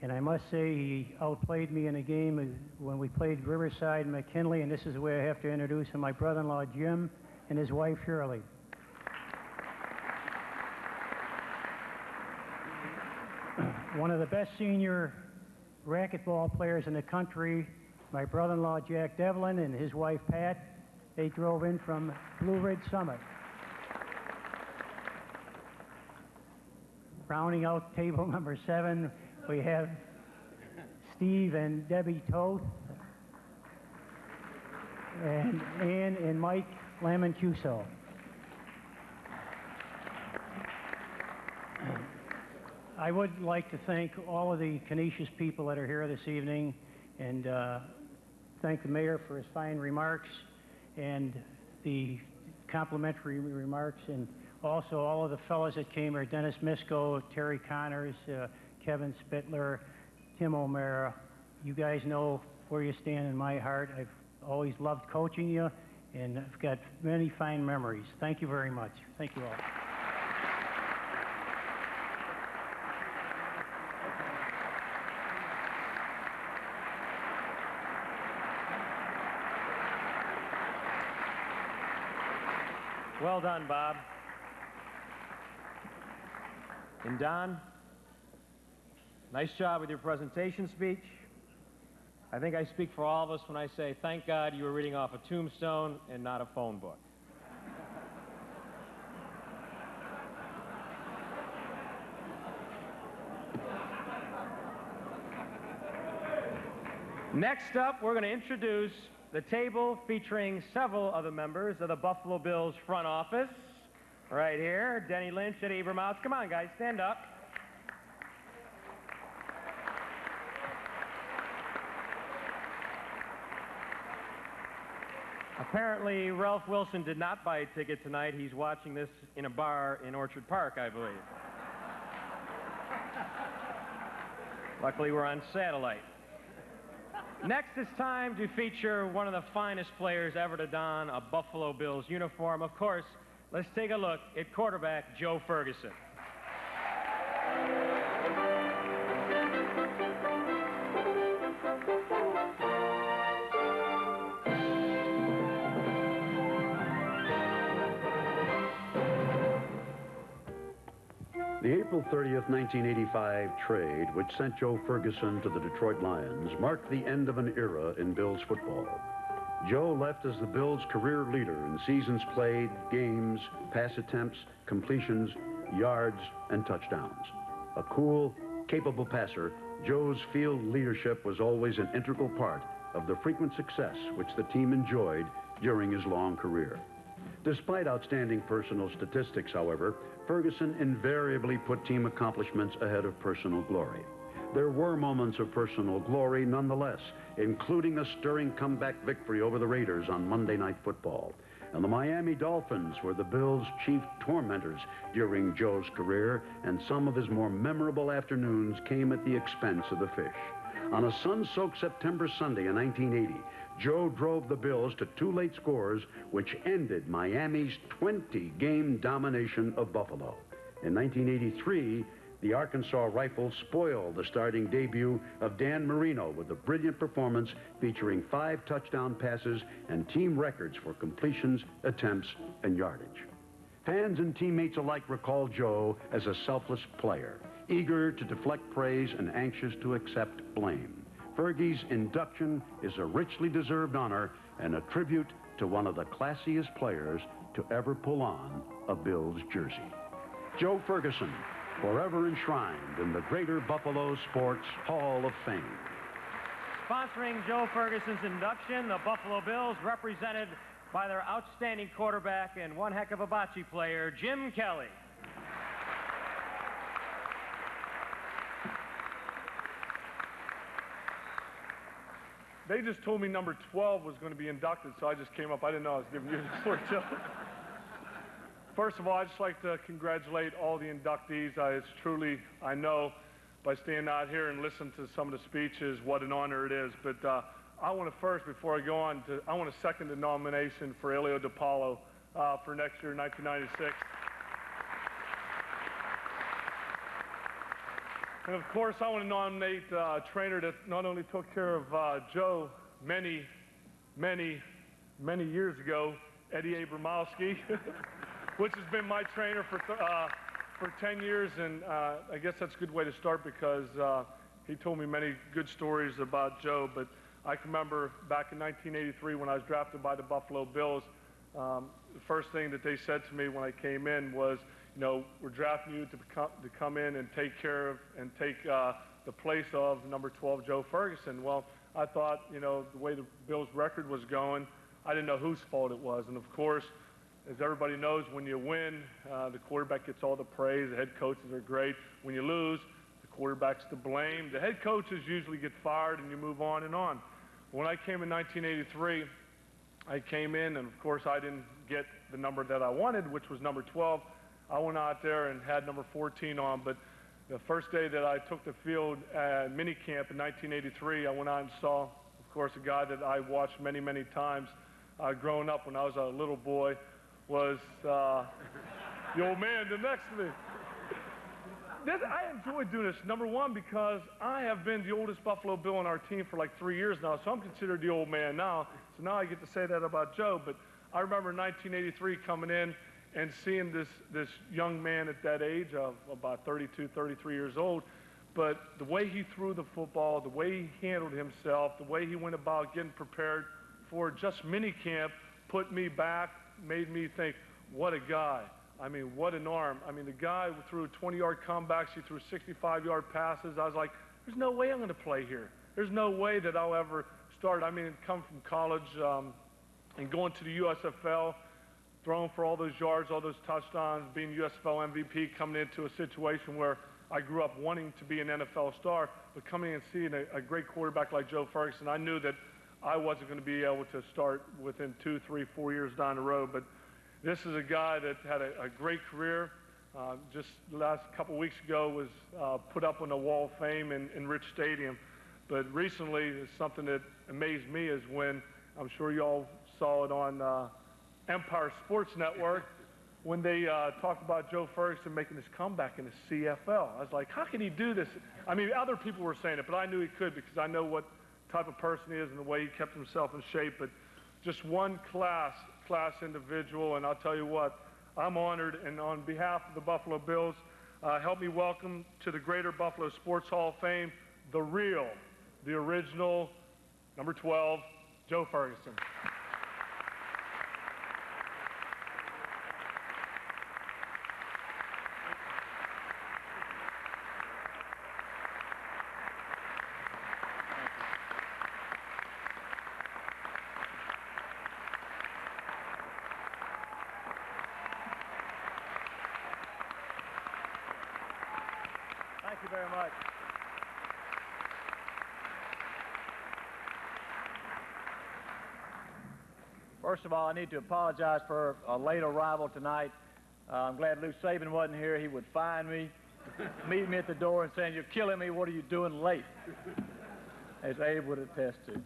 And I must say he outplayed me in a game when we played Riverside and McKinley, and this is the way I have to introduce him, my brother-in-law Jim and his wife Shirley. One of the best senior racquetball players in the country, my brother-in-law Jack Devlin and his wife Pat. They drove in from Blue Ridge Summit. Rounding out table number 7, we have Steve and Debbie Toth, and Ann and Mike Lamancuso. I would like to thank all of the Canisius people that are here this evening, and thank the mayor for his fine remarks and the complimentary remarks, and also all of the fellows that came here, Dennis Misko, Terry Connors, Kevin Spittler, Tim O'Mara. You guys know where you stand in my heart. I've always loved coaching you, and I've got many fine memories. Thank you very much. Thank you all. Well done, Bob. And Don, nice job with your presentation speech. I think I speak for all of us when I say, thank God you were reading off a tombstone and not a phone book. Next up, we're going to introduce the table featuring several of the members of the Buffalo Bills front office. Right here, Denny Lynch, Eddie Abramouse. Come on, guys, stand up. Apparently, Ralph Wilson did not buy a ticket tonight. He's watching this in a bar in Orchard Park, I believe. Luckily, we're on satellite. Next, it's time to feature one of the finest players ever to don a Buffalo Bills uniform. Of course, let's take a look at quarterback Joe Ferguson. The April 30th, 1985 trade, which sent Joe Ferguson to the Detroit Lions, marked the end of an era in Bills football. Joe left as the Bills' career leader in seasons played, games, pass attempts, completions, yards, and touchdowns. A cool, capable passer, Joe's field leadership was always an integral part of the frequent success which the team enjoyed during his long career. Despite outstanding personal statistics, however, Ferguson invariably put team accomplishments ahead of personal glory. There were moments of personal glory nonetheless, including a stirring comeback victory over the Raiders on Monday Night Football. And the Miami Dolphins were the Bills' chief tormentors during Joe's career, and some of his more memorable afternoons came at the expense of the fish. On a sun-soaked September Sunday in 1980, Joe drove the Bills to 2 late scores, which ended Miami's 20-game domination of Buffalo. In 1983, the Arkansas Rifles spoiled the starting debut of Dan Marino with a brilliant performance featuring 5 touchdown passes and team records for completions, attempts, and yardage. Fans and teammates alike recall Joe as a selfless player, eager to deflect praise and anxious to accept blame. Fergie's induction is a richly deserved honor and a tribute to one of the classiest players to ever pull on a Bills jersey. Joe Ferguson, forever enshrined in the Greater Buffalo Sports Hall of Fame. Sponsoring Joe Ferguson's induction, the Buffalo Bills, represented by their outstanding quarterback and one heck of a bocce player, Jim Kelly. They just told me number 12 was going to be inducted, so I just came up. I didn't know I was giving you this story, Joe. First of all, I'd just like to congratulate all the inductees. It's truly, I know, by standing out here and listening to some of the speeches, what an honor it is. But I want to first, before I go on, I want to second the nomination for Elio DiPaolo for next year, 1996. And of course, I want to nominate a trainer that not only took care of Joe many years ago, Eddie Abramowski, which has been my trainer for 10 years. And I guess that's a good way to start because he told me many good stories about Joe. But I can remember back in 1983 when I was drafted by the Buffalo Bills, the first thing that they said to me when I came in was, you know, we're drafting you to come in and take care of and take the place of number 12, Joe Ferguson. Well, I thought, you know, the way the Bills' record was going, I didn't know whose fault it was. And of course, as everybody knows, when you win, the quarterback gets all the praise. The head coaches are great. When you lose, the quarterback's to blame. The head coaches usually get fired and you move on and on. When I came in 1983, I came in, and of course I didn't get the number that I wanted, which was number 12. I went out there and had number 14 on, but the first day that I took the field at minicamp in 1983, I went out and saw, of course, a guy that I watched many, many times growing up when I was a little boy, was the old man next to me. I enjoy doing this, number one, because I have been the oldest Buffalo Bill on our team for like 3 years now, so I'm considered the old man now. So now I get to say that about Joe. But I remember in 1983 coming in and seeing this young man at that age of about 32, 33 years old. But the way he threw the football, the way he handled himself, the way he went about getting prepared for just minicamp put me back, made me think, what a guy. I mean, what an arm. I mean, the guy threw 20-yard comebacks. He threw 65-yard passes. I was like, there's no way I'm going to play here. There's no way that I'll ever start. I mean, come from college and going to the USFL, throwing for all those yards, all those touchdowns, being USFL MVP, coming into a situation where I grew up wanting to be an NFL star, but coming and seeing a great quarterback like Joe Ferguson, I knew that I wasn't going to be able to start within 2, 3, 4 years down the road. But this is a guy that had a great career. Just the last couple weeks ago was put up on the Wall of Fame in Rich Stadium. But recently, something that amazed me is when, I'm sure you all saw it on Empire Sports Network, when they talked about Joe Ferguson making his comeback in the CFL. I was like, how can he do this? I mean, other people were saying it, but I knew he could because I know what type of person he is and the way he kept himself in shape. But just one class individual, and I'll tell you what, I'm honored, and on behalf of the Buffalo Bills, help me welcome to the Greater Buffalo Sports Hall of Fame, the real, the original, number 12, Joe Ferguson. Thank you very much. First of all, I need to apologize for a late arrival tonight. I'm glad Lou Saban wasn't here. He would find me, meet me at the door and saying, "You're killing me. What are you doing late?" As Abe would attest to.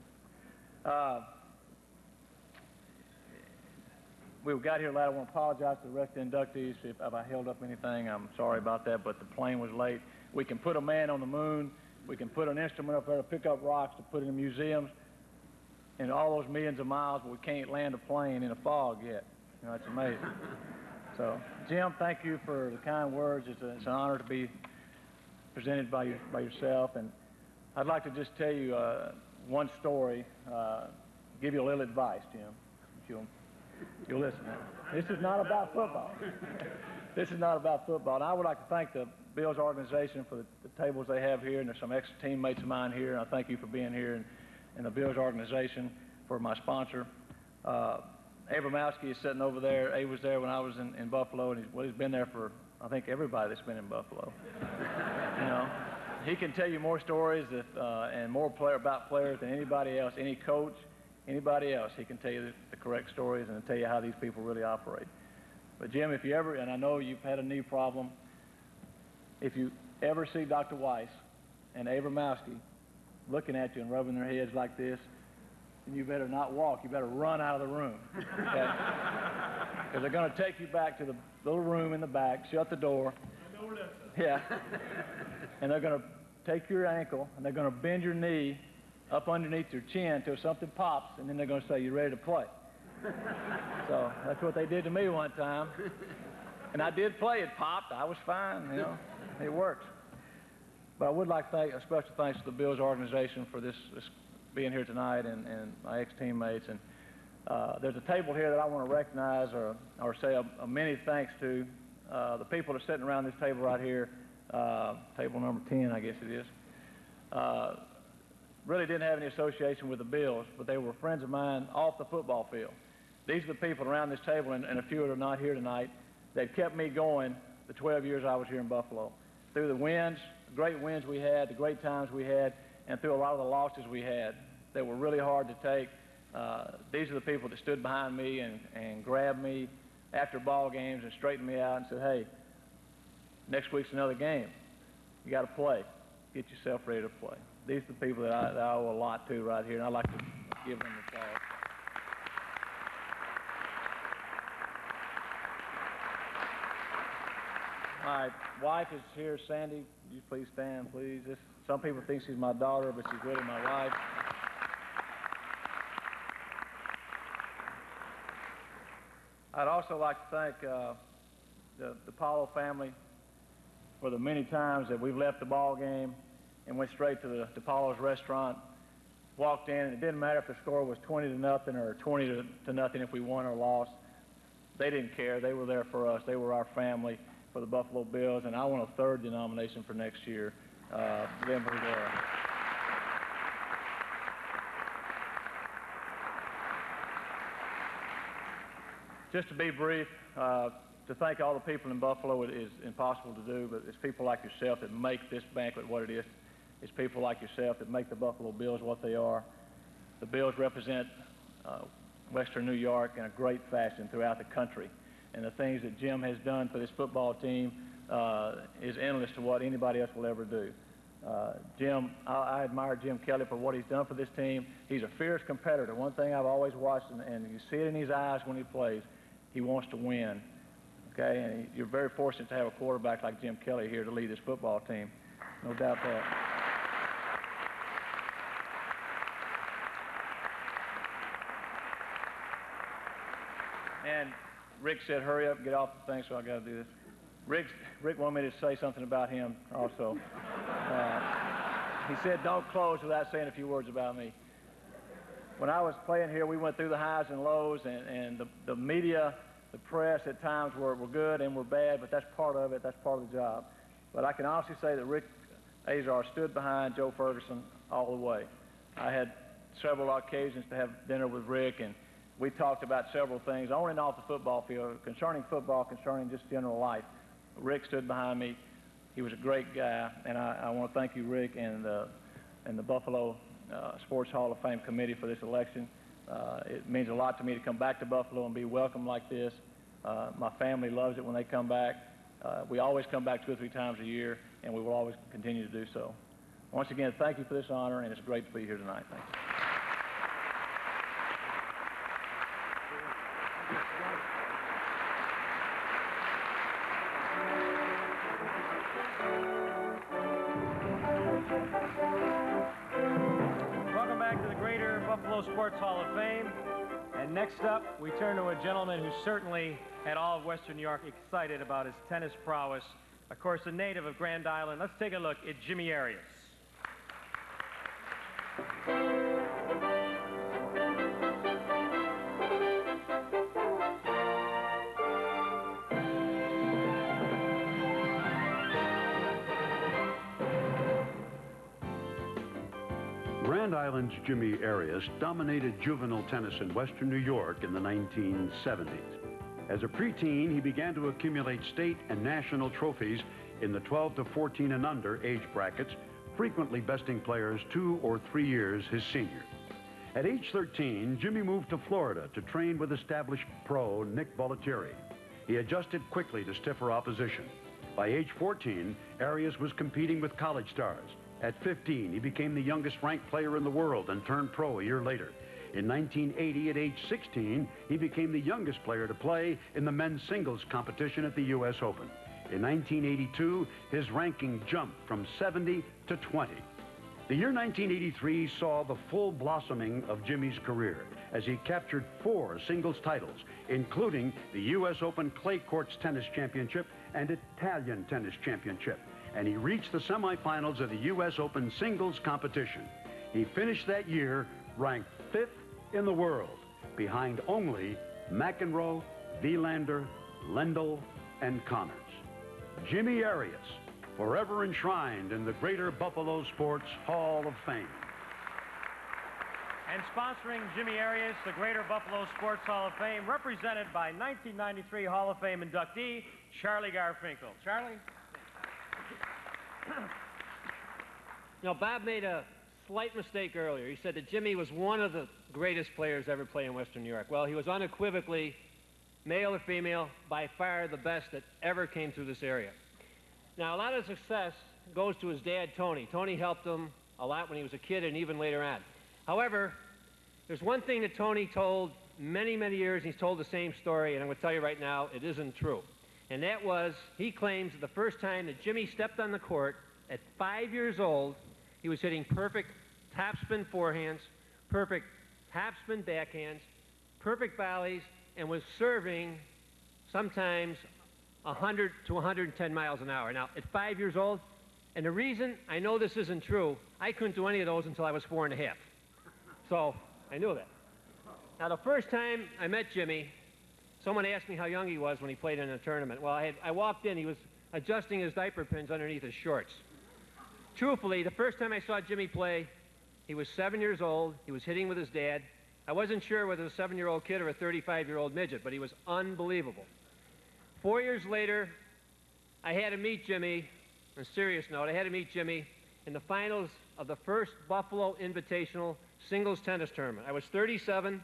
We got here late. I want to apologize to the rest of the inductees if I held up anything. I'm sorry about that, but the plane was late. We can put a man on the moon. We can put an instrument up there to pick up rocks to put in museums and all those millions of miles, but we can't land a plane in a fog yet. You know, it's amazing. So, Jim, thank you for the kind words. It's an honor to be presented by yourself. And I'd like to just tell you one story, give you a little advice, Jim, if you'll listen. This is not about football. This is not about football. And I would like to thank the Bills organization for the tables they have here, and there's some ex-teammates of mine here, and I thank you for being here, and the Bills organization for my sponsor. Abramowski is sitting over there. Abe was there when I was in Buffalo, and he's been there for, I think, everybody that's been in Buffalo. You know, he can tell you more stories and more about players than anybody else, any coach, anybody else. He can tell you the correct stories and tell you how these people really operate. But Jim, if you ever, and I know you've had a knee problem, if you ever see Dr. Weiss and Abramowski looking at you and rubbing their heads like this, then you better not walk. You better run out of the room, okay? Because they're going to take you back to the little room in the back, shut the door. I know where that's at. Yeah. And they're going to take your ankle, and they're going to bend your knee up underneath your chin until something pops, and then they're going to say, "You ready to play?" So that's what they did to me one time. And I did play. It popped. I was fine, you know. It worked. But I would like to thank a special thanks to the Bills organization for this being here tonight and my ex-teammates. And there's a table here that I want to recognize or say a many thanks to. The people that are sitting around this table right here, table number 10, I guess it is, really didn't have any association with the Bills, but they were friends of mine off the football field. These are the people around this table, and a few that are not here tonight, that kept me going the 12 years I was here in Buffalo. Through the wins, the great wins we had, the great times we had, and through a lot of the losses we had that were really hard to take. These are the people that stood behind me and grabbed me after ball games and straightened me out and said, "Hey, next week's another game. You got to play. Get yourself ready to play." These are the people that I owe a lot to right here, and I'd like to give them applause. My wife is here, Sandy. Would you please stand, please? Some people think she's my daughter, but she's really my wife. I'd also like to thank the Paulo family for the many times that we've left the ball game and went straight to Paulo's restaurant, walked in, and it didn't matter if the score was 20-0 or 20-0 if we won or lost. They didn't care. They were there for us. They were our family for the Buffalo Bills, and I want a third denomination for next year. Them who were. Just to be brief, to thank all the people in Buffalo is impossible to do, but it's people like yourself that make this banquet what it is. It's people like yourself that make the Buffalo Bills what they are. the Bills represent Western New York in a great fashion throughout the country. And the things that Jim has done for this football team is endless to what anybody else will ever do. Jim, I admire Jim Kelly for what he's done for this team. He's a fierce competitor. One thing I've always watched, and you see it in his eyes when he plays, he wants to win. Okay, and you're very fortunate to have a quarterback like Jim Kelly here to lead this football team. No doubt that. And Rick said, hurry up and get off the thing, so I got to do this. Rick wanted me to say something about him also. He said, don't close without saying a few words about me. When I was playing here, we went through the highs and lows, and the media, the press at times were good and were bad, but that's part of it. That's part of the job. But I can honestly say that Rick Azar stood behind Joe Ferguson all the way. I had several occasions to have dinner with Rick, and we talked about several things on and off the football field, concerning football, concerning just general life. Rick stood behind me. He was a great guy, and I want to thank you, Rick, and the Buffalo Sports Hall of Fame committee for this election. It means a lot to me to come back to Buffalo and be welcomed like this. My family loves it when they come back. We always come back 2 or 3 times a year, and we will always continue to do so. Once again, thank you for this honor, and it's great to be here tonight. Thank you. Welcome back to the Greater Buffalo Sports Hall of Fame. And next up, we turn to a gentleman who certainly had all of Western New York excited about his tennis prowess. Of course, a native of Grand Island. Let's take a look at Jimmy Arias. Grand Island's Jimmy Arias dominated juvenile tennis in Western New York in the 1970s. As a preteen, he began to accumulate state and national trophies in the 12 to 14 and under age brackets, frequently besting players 2 or 3 years his senior. At age 13, Jimmy moved to Florida to train with established pro Nick Bollettieri. He adjusted quickly to stiffer opposition. By age 14, Arias was competing with college stars. At 15, he became the youngest ranked player in the world and turned pro a year later. In 1980, at age 16, he became the youngest player to play in the men's singles competition at the U.S. Open. In 1982, his ranking jumped from 70 to 20. The year 1983 saw the full blossoming of Jimmy's career as he captured 4 singles titles, including the U.S. Open Clay Courts Tennis Championship and Italian Tennis Championship, and he reached the semifinals of the U.S. Open singles competition. He finished that year ranked 5th in the world, behind only McEnroe, Wielander, Lendl, and Connors. Jimmy Arias, forever enshrined in the Greater Buffalo Sports Hall of Fame. And sponsoring Jimmy Arias, the Greater Buffalo Sports Hall of Fame, represented by 1993 Hall of Fame inductee, Charlie Garfinkel. Charlie? You know, Bob made a slight mistake earlier. He said that Jimmy was one of the greatest players ever played in Western New York. Well, he was unequivocally, male or female, by far the best that ever came through this area. Now, a lot of success goes to his dad, Tony. Tony helped him a lot when he was a kid and even later on. However, there's one thing that Tony told many, many years, and he's told the same story, and I'm going to tell you right now, it isn't true. And that was, he claims that the first time that Jimmy stepped on the court, at 5 years old, he was hitting perfect topspin forehands, perfect topspin backhands, perfect volleys, and was serving sometimes 100 to 110 miles an hour. Now, at 5 years old, and the reason I know this isn't true, I couldn't do any of those until I was 4 1/2. So, I knew that. Now, the first time I met Jimmy, someone asked me how young he was when he played in a tournament. Well, I walked in, he was adjusting his diaper pins underneath his shorts. Truthfully, the first time I saw Jimmy play, he was 7 years old, he was hitting with his dad. I wasn't sure whether it was a 7-year-old kid or a 35-year-old midget, but he was unbelievable. 4 years later, I had to meet Jimmy, on a serious note, I had to meet Jimmy in the finals of the first Buffalo Invitational singles tennis tournament. I was 37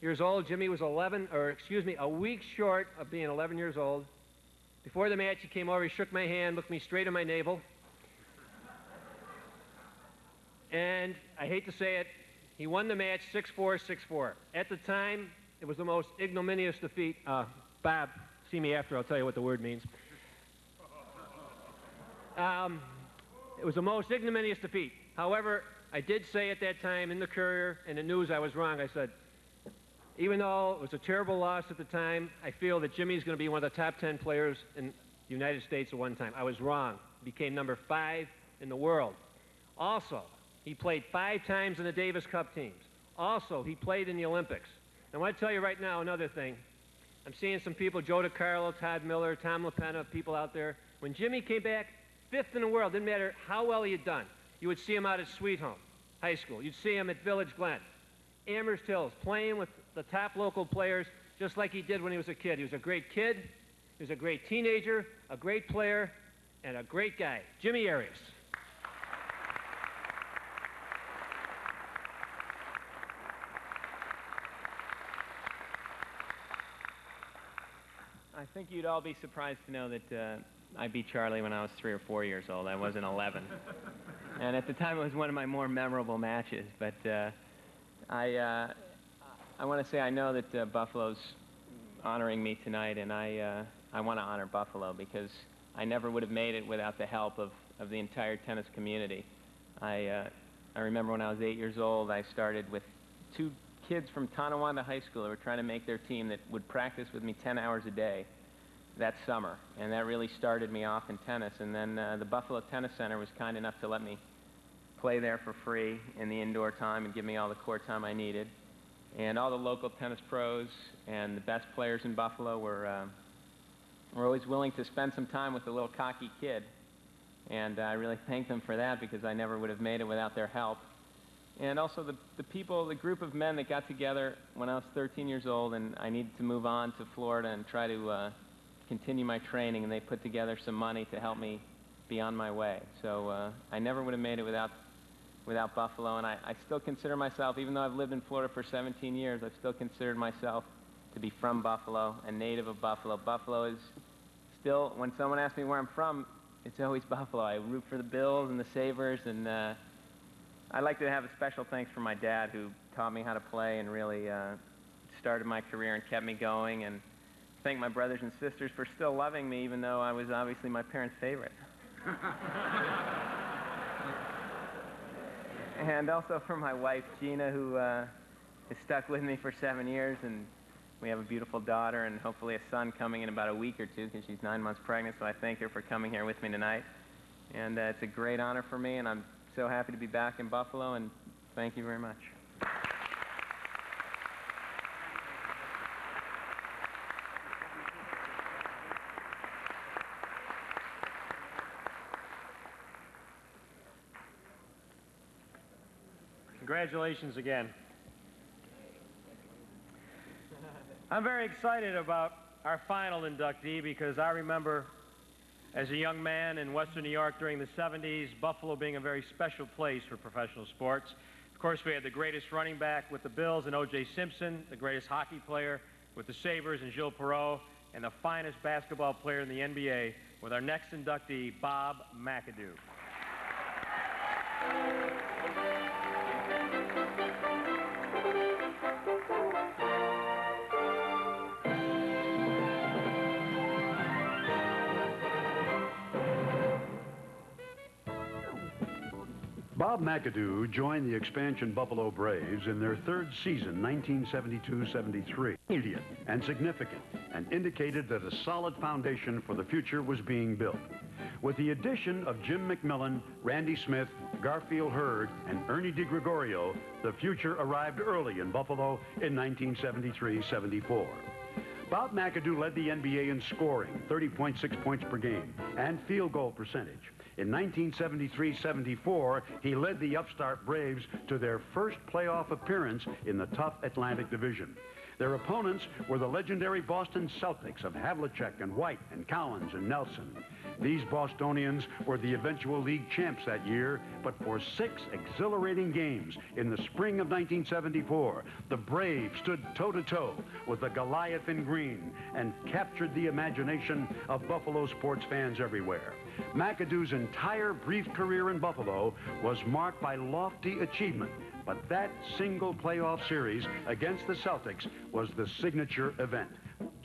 years old. Jimmy was a week short of being 11 years old. Before the match, he came over, he shook my hand, looked me straight in my navel. And I hate to say it, he won the match 6-4, 6-4. At the time, it was the most ignominious defeat. Bob, see me after, I'll tell you what the word means. It was the most ignominious defeat. However, I did say at that time in the Courier and the News I was wrong. I said, even though it was a terrible loss at the time, I feel that Jimmy's going to be one of the top 10 players in the United States at one time. I was wrong. He became number 5 in the world. Also, he played 5 times in the Davis Cup teams. Also, he played in the Olympics. I want to tell you right now another thing. I'm seeing some people, Joe DiCarlo, Todd Miller, Tom LaPenna, people out there. When Jimmy came back, 5th in the world, didn't matter how well he had done. You would see him out at Sweet Home High School. You'd see him at Village Glen, Amherst Hills, playing with the top local players just like he did when he was a kid. He was a great kid, he was a great teenager, a great player, and a great guy. Jimmy Arias. I think you'd all be surprised to know that I beat Charlie when I was 3 or 4 years old. I wasn't 11. And at the time, it was one of my more memorable matches. But I want to say I know that Buffalo's honoring me tonight, and I want to honor Buffalo because I never would have made it without the help of the entire tennis community. I remember when I was 8 years old, I started with 2 kids from Tonawanda High School who were trying to make their team that would practice with me 10 hours a day that summer. And that really started me off in tennis. And then the Buffalo Tennis Center was kind enough to let me play there for free in the indoor time and give me all the court time I needed. And all the local tennis pros and the best players in Buffalo were always willing to spend some time with a little cocky kid. And I really thank them for that because I never would have made it without their help. And also the group of men that got together when I was 13 years old and I needed to move on to Florida and try to continue my training, and they put together some money to help me be on my way. So I never would have made it without Buffalo, and I still consider myself, even though I've lived in Florida for 17 years, I've still considered myself to be from Buffalo, a native of Buffalo. Buffalo is still, when someone asks me where I'm from, it's always Buffalo. I root for the Bills and the Sabres, and I'd like to have a special thanks for my dad who taught me how to play and really started my career and kept me going, and thank my brothers and sisters for still loving me even though I was obviously my parents' favorite. And also for my wife, Gina, who has stuck with me for 7 years, and we have a beautiful daughter and hopefully a son coming in about a week or two because she's 9 months pregnant, so I thank her for coming here with me tonight. And it's a great honor for me, and I'm so happy to be back in Buffalo, and thank you very much. Congratulations again. I'm very excited about our final inductee because I remember as a young man in Western New York during the 70s, Buffalo being a very special place for professional sports. Of course, we had the greatest running back with the Bills and O.J. Simpson, the greatest hockey player with the Sabres and Gilles Perreault, and the finest basketball player in the NBA with our next inductee, Bob McAdoo. Bob McAdoo joined the expansion Buffalo Braves in their 3rd season, 1972-73. Immediate and significant, and indicated that a solid foundation for the future was being built. With the addition of Jim McMillan, Randy Smith, Garfield Hurd, and Ernie DiGregorio, the future arrived early in Buffalo in 1973-74. Bob McAdoo led the NBA in scoring, 30.6 points per game, and field goal percentage. In 1973-74, he led the upstart Braves to their first playoff appearance in the tough Atlantic Division. Their opponents were the legendary Boston Celtics of Havlicek and White and Collins and Nelson. These Bostonians were the eventual league champs that year, but for 6 exhilarating games in the spring of 1974, the Braves stood toe-to-toe with the Goliath in green and captured the imagination of Buffalo sports fans everywhere. McAdoo's entire brief career in Buffalo was marked by lofty achievement, but that single playoff series against the Celtics was the signature event.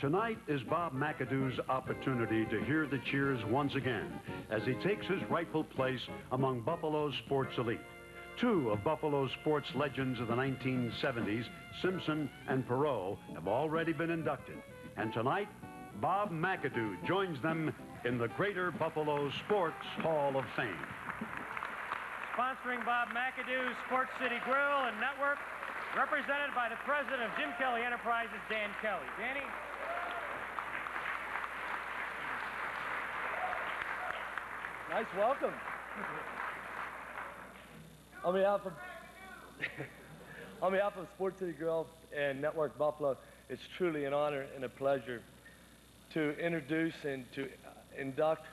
Tonight is Bob McAdoo's opportunity to hear the cheers once again as he takes his rightful place among Buffalo's sports elite. 2 of Buffalo's sports legends of the 1970s, Simpson and Perot, have already been inducted. And tonight, Bob McAdoo joins them in the Greater Buffalo Sports Hall of Fame. Sponsoring Bob McAdoo's Sports City Grill and Network, represented by the president of Jim Kelly Enterprises, Dan Kelly. Danny? Nice welcome. On behalf of Sports City Grill and Network Buffalo, it's truly an honor and a pleasure to introduce and to induct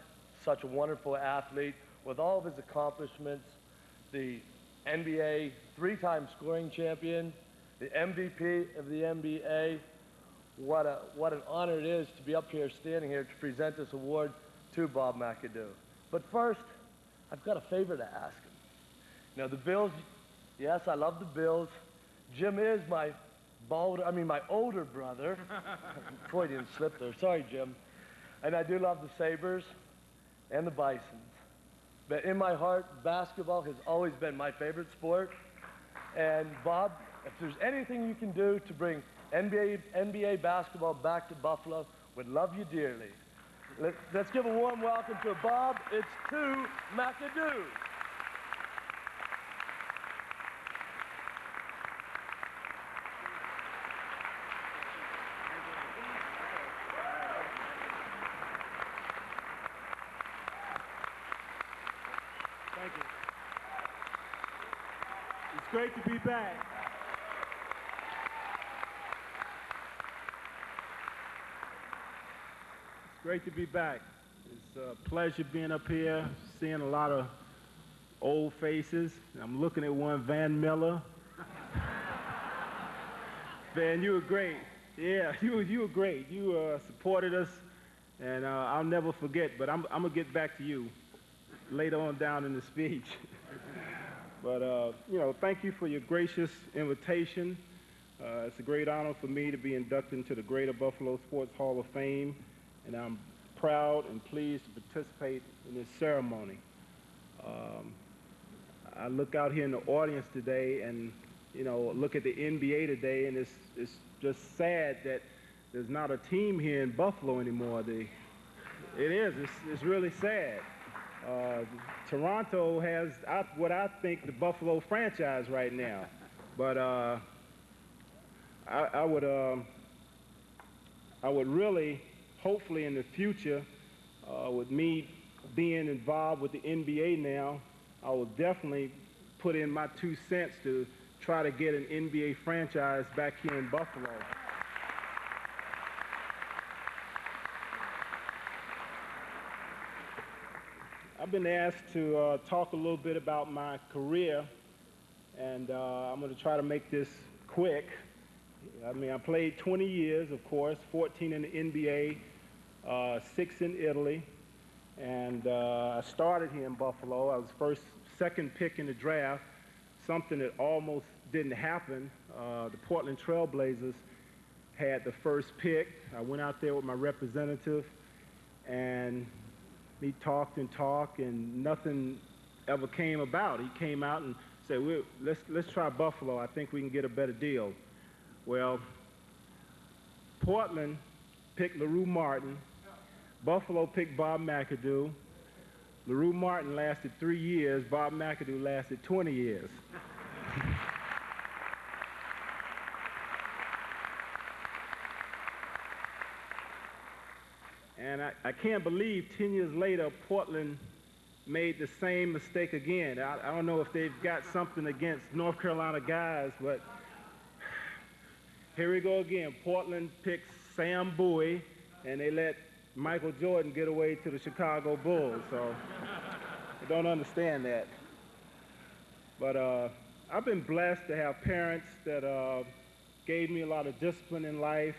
such a wonderful athlete with all of his accomplishments, the NBA 3-time scoring champion, the MVP of the NBA. What an honor it is to be up here, standing here to present this award to Bob McAdoo. But first, I've got a favor to ask him. Now, the Bills, yes, I love the Bills. Jim is my older brother. Freudian slip there. Sorry, Jim. And I do love the Sabres and the Bisons. But in my heart, basketball has always been my favorite sport. And Bob, if there's anything you can do to bring NBA basketball back to Buffalo, would love you dearly. Let's give a warm welcome to Bob. It's to McAdoo. Thank you. It's great to be back. Great to be back. It's a pleasure being up here, seeing a lot of old faces. I'm looking at one, Van Miller. Van, you were great. Yeah, you were great. You supported us, and I'll never forget, but I'm going to get back to you later on down in the speech. But, you know, thank you for your gracious invitation. It's a great honor for me to be inducted into the Greater Buffalo Sports Hall of Fame, and I'm proud and pleased to participate in this ceremony. I look out here in the audience today and, you know, look at the NBA today, and it's just sad that there's not a team here in Buffalo anymore. It's really sad. Toronto has what I think the Buffalo franchise right now, but I would really, hopefully in the future, with me being involved with the NBA now, I will definitely put in my 2 cents to try to get an NBA franchise back here in Buffalo. I've been asked to talk a little bit about my career, and I'm going to try to make this quick. I mean, I played 20 years, of course, 14 in the NBA, 6 in Italy, and I started here in Buffalo. I was second pick in the draft, something that almost didn't happen. The Portland Trail Blazers had the first pick. I went out there with my representative, and he talked and talked, and nothing ever came about. He came out and said, let's try Buffalo. I think we can get a better deal. Well, Portland picked LaRue Martin. Buffalo picked Bob McAdoo. LaRue Martin lasted 3 years. Bob McAdoo lasted 20 years. And I can't believe 10 years later, Portland made the same mistake again. I don't know if they've got something against North Carolina guys, but here we go again. Portland picks Sam Bowie, and they let Michael Jordan get away to the Chicago Bulls. So I don't understand that. But I've been blessed to have parents that gave me a lot of discipline in life,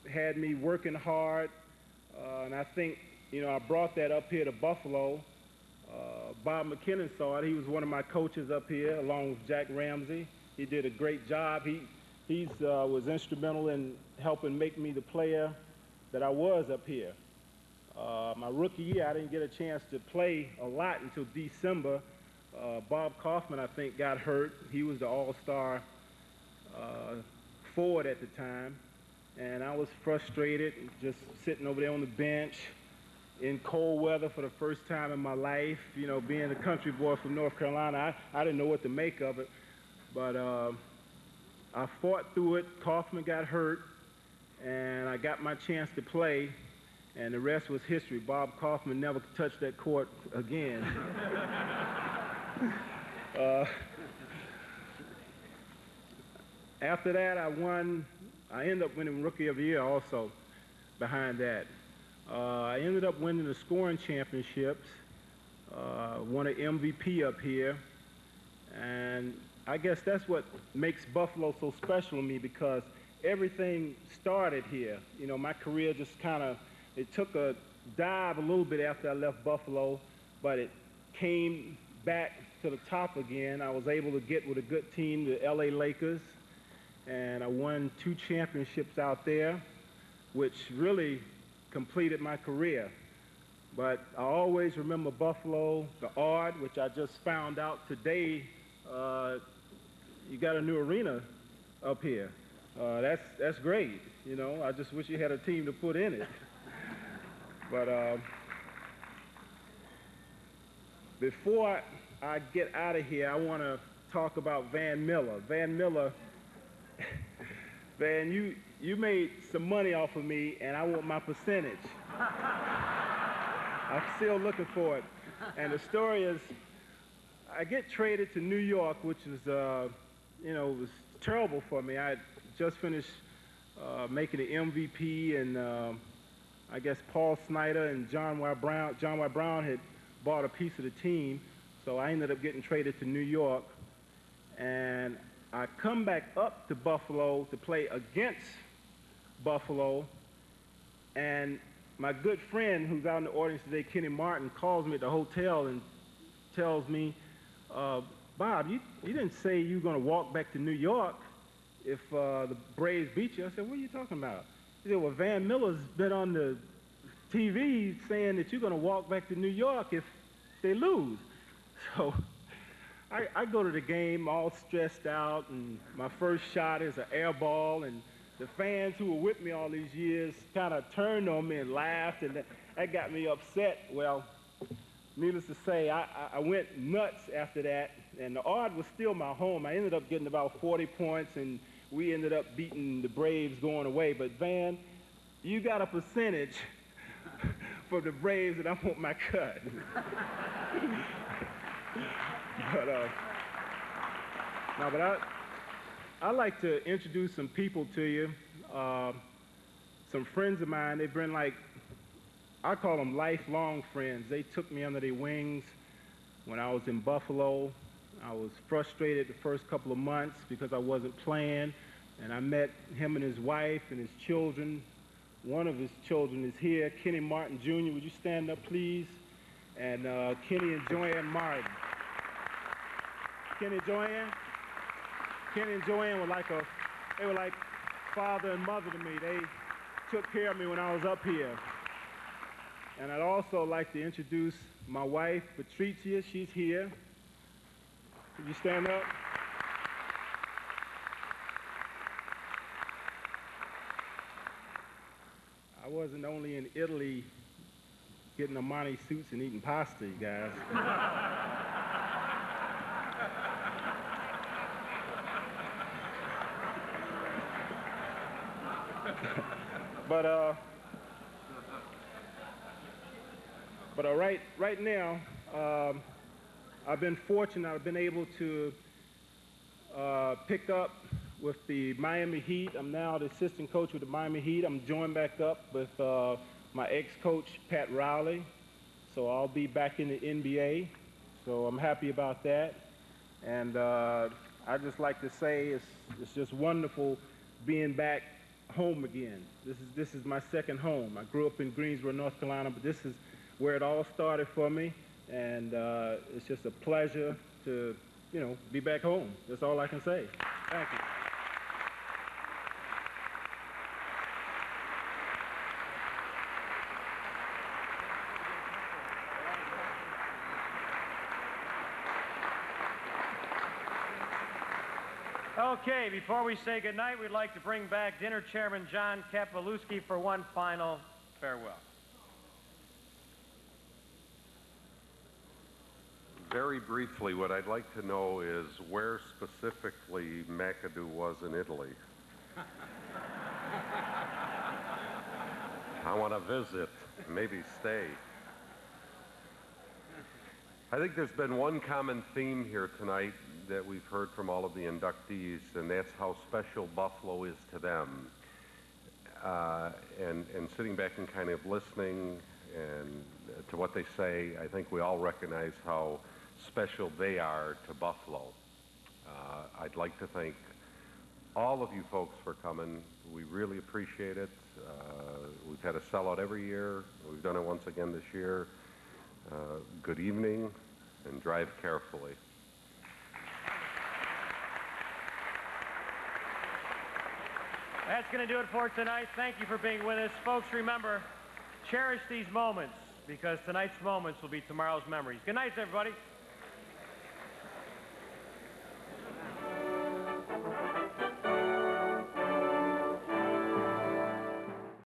had me working hard, and I think, you know, I brought that up here to Buffalo. Bob McKinnon saw it. He was one of my coaches up here, along with Jack Ramsey. He did a great job. He was instrumental in helping make me the player that I was up here. My rookie year, I didn't get a chance to play a lot until December. Bob Kaufman, I think, got hurt. He was the all-star forward at the time. And I was frustrated, just sitting over there on the bench in cold weather for the first time in my life. You know, being a country boy from North Carolina, I didn't know what to make of it. But I fought through it. Kaufman got hurt, and I got my chance to play, and the rest was history. Bob Kaufman never touched that court again. After that, I ended up winning Rookie of the Year also behind that. I ended up winning the scoring championships, won an MVP up here, and I guess that's what makes Buffalo so special to me, because everything started here. You know, my career just it took a dive a little bit after I left Buffalo, but it came back to the top again. I was able to get with a good team, the LA Lakers, and I won 2 championships out there, which really completed my career. But I always remember Buffalo, the Ard, which I just found out today. You got a new arena up here. That's great. You know, I just wish you had a team to put in it. But before I get out of here, I want to talk about Van Miller. Van Miller, Van, you made some money off of me, and I want my percentage. I'm still looking for it. And the story is, I get traded to New York, which was, you know, was terrible for me. I had just finished making the MVP, and I guess Paul Snyder and John Y. Brown had bought a piece of the team, so I ended up getting traded to New York. And I come back up to Buffalo to play against Buffalo, and my good friend who's out in the audience today, Kenny Martin, calls me at the hotel and tells me, Bob, you didn't say you were going to walk back to New York if the Braves beat you. I said, what are you talking about? He said, well, Van Miller's been on the TV saying that you're going to walk back to New York if they lose. So I go to the game all stressed out, and my first shot is an air ball, and the fans who were with me all these years kind of turned on me and laughed, and that got me upset. Well, needless to say, I went nuts after that, and the Ard was still my home. I ended up getting about 40 points, and we ended up beating the Braves going away. But, Van, you got a percentage for the Braves, and I want my cut. But I'd like to introduce some people to you, some friends of mine. They've been like, I call them lifelong friends. They took me under their wings when I was in Buffalo. I was frustrated the first couple of months because I wasn't playing, and I met him and his wife and his children. One of his children is here, Kenny Martin Jr. Would you stand up, please? And Kenny and Joanne Martin. Kenny and Joanne were like father and mother to me. They took care of me when I was up here. And I'd also like to introduce my wife, Patricia. She's here. Could you stand up? I wasn't only in Italy getting Armani suits and eating pasta, you guys. But right now, I've been fortunate. I've been able to pick up with the Miami Heat. I'm now the assistant coach with the Miami Heat. I'm joined back up with my ex-coach, Pat Riley. So I'll be back in the NBA. So I'm happy about that. And I just like to say it's just wonderful being back home again. This is my second home. I grew up in Greensboro, North Carolina, but this is where it all started for me. And it's just a pleasure to, be back home. That's all I can say. Thank you. Okay, before we say goodnight, we'd like to bring back dinner chairman John Kapowalewski for one final farewell. Very briefly, what I'd like to know is where specifically McAdoo was in Italy. I want to visit, maybe stay. I think there's been one common theme here tonight that we've heard from all of the inductees, and that's how special Buffalo is to them. And sitting back and kind of listening and to what they say, I think we all recognize how special they are to Buffalo. I'd like to thank all of you folks for coming. We really appreciate it. We've had a sellout every year. We've done it once again this year. Good evening, and drive carefully. That's going to do it for tonight. Thank you for being with us. Folks, remember, cherish these moments, because tonight's moments will be tomorrow's memories. Good night, everybody.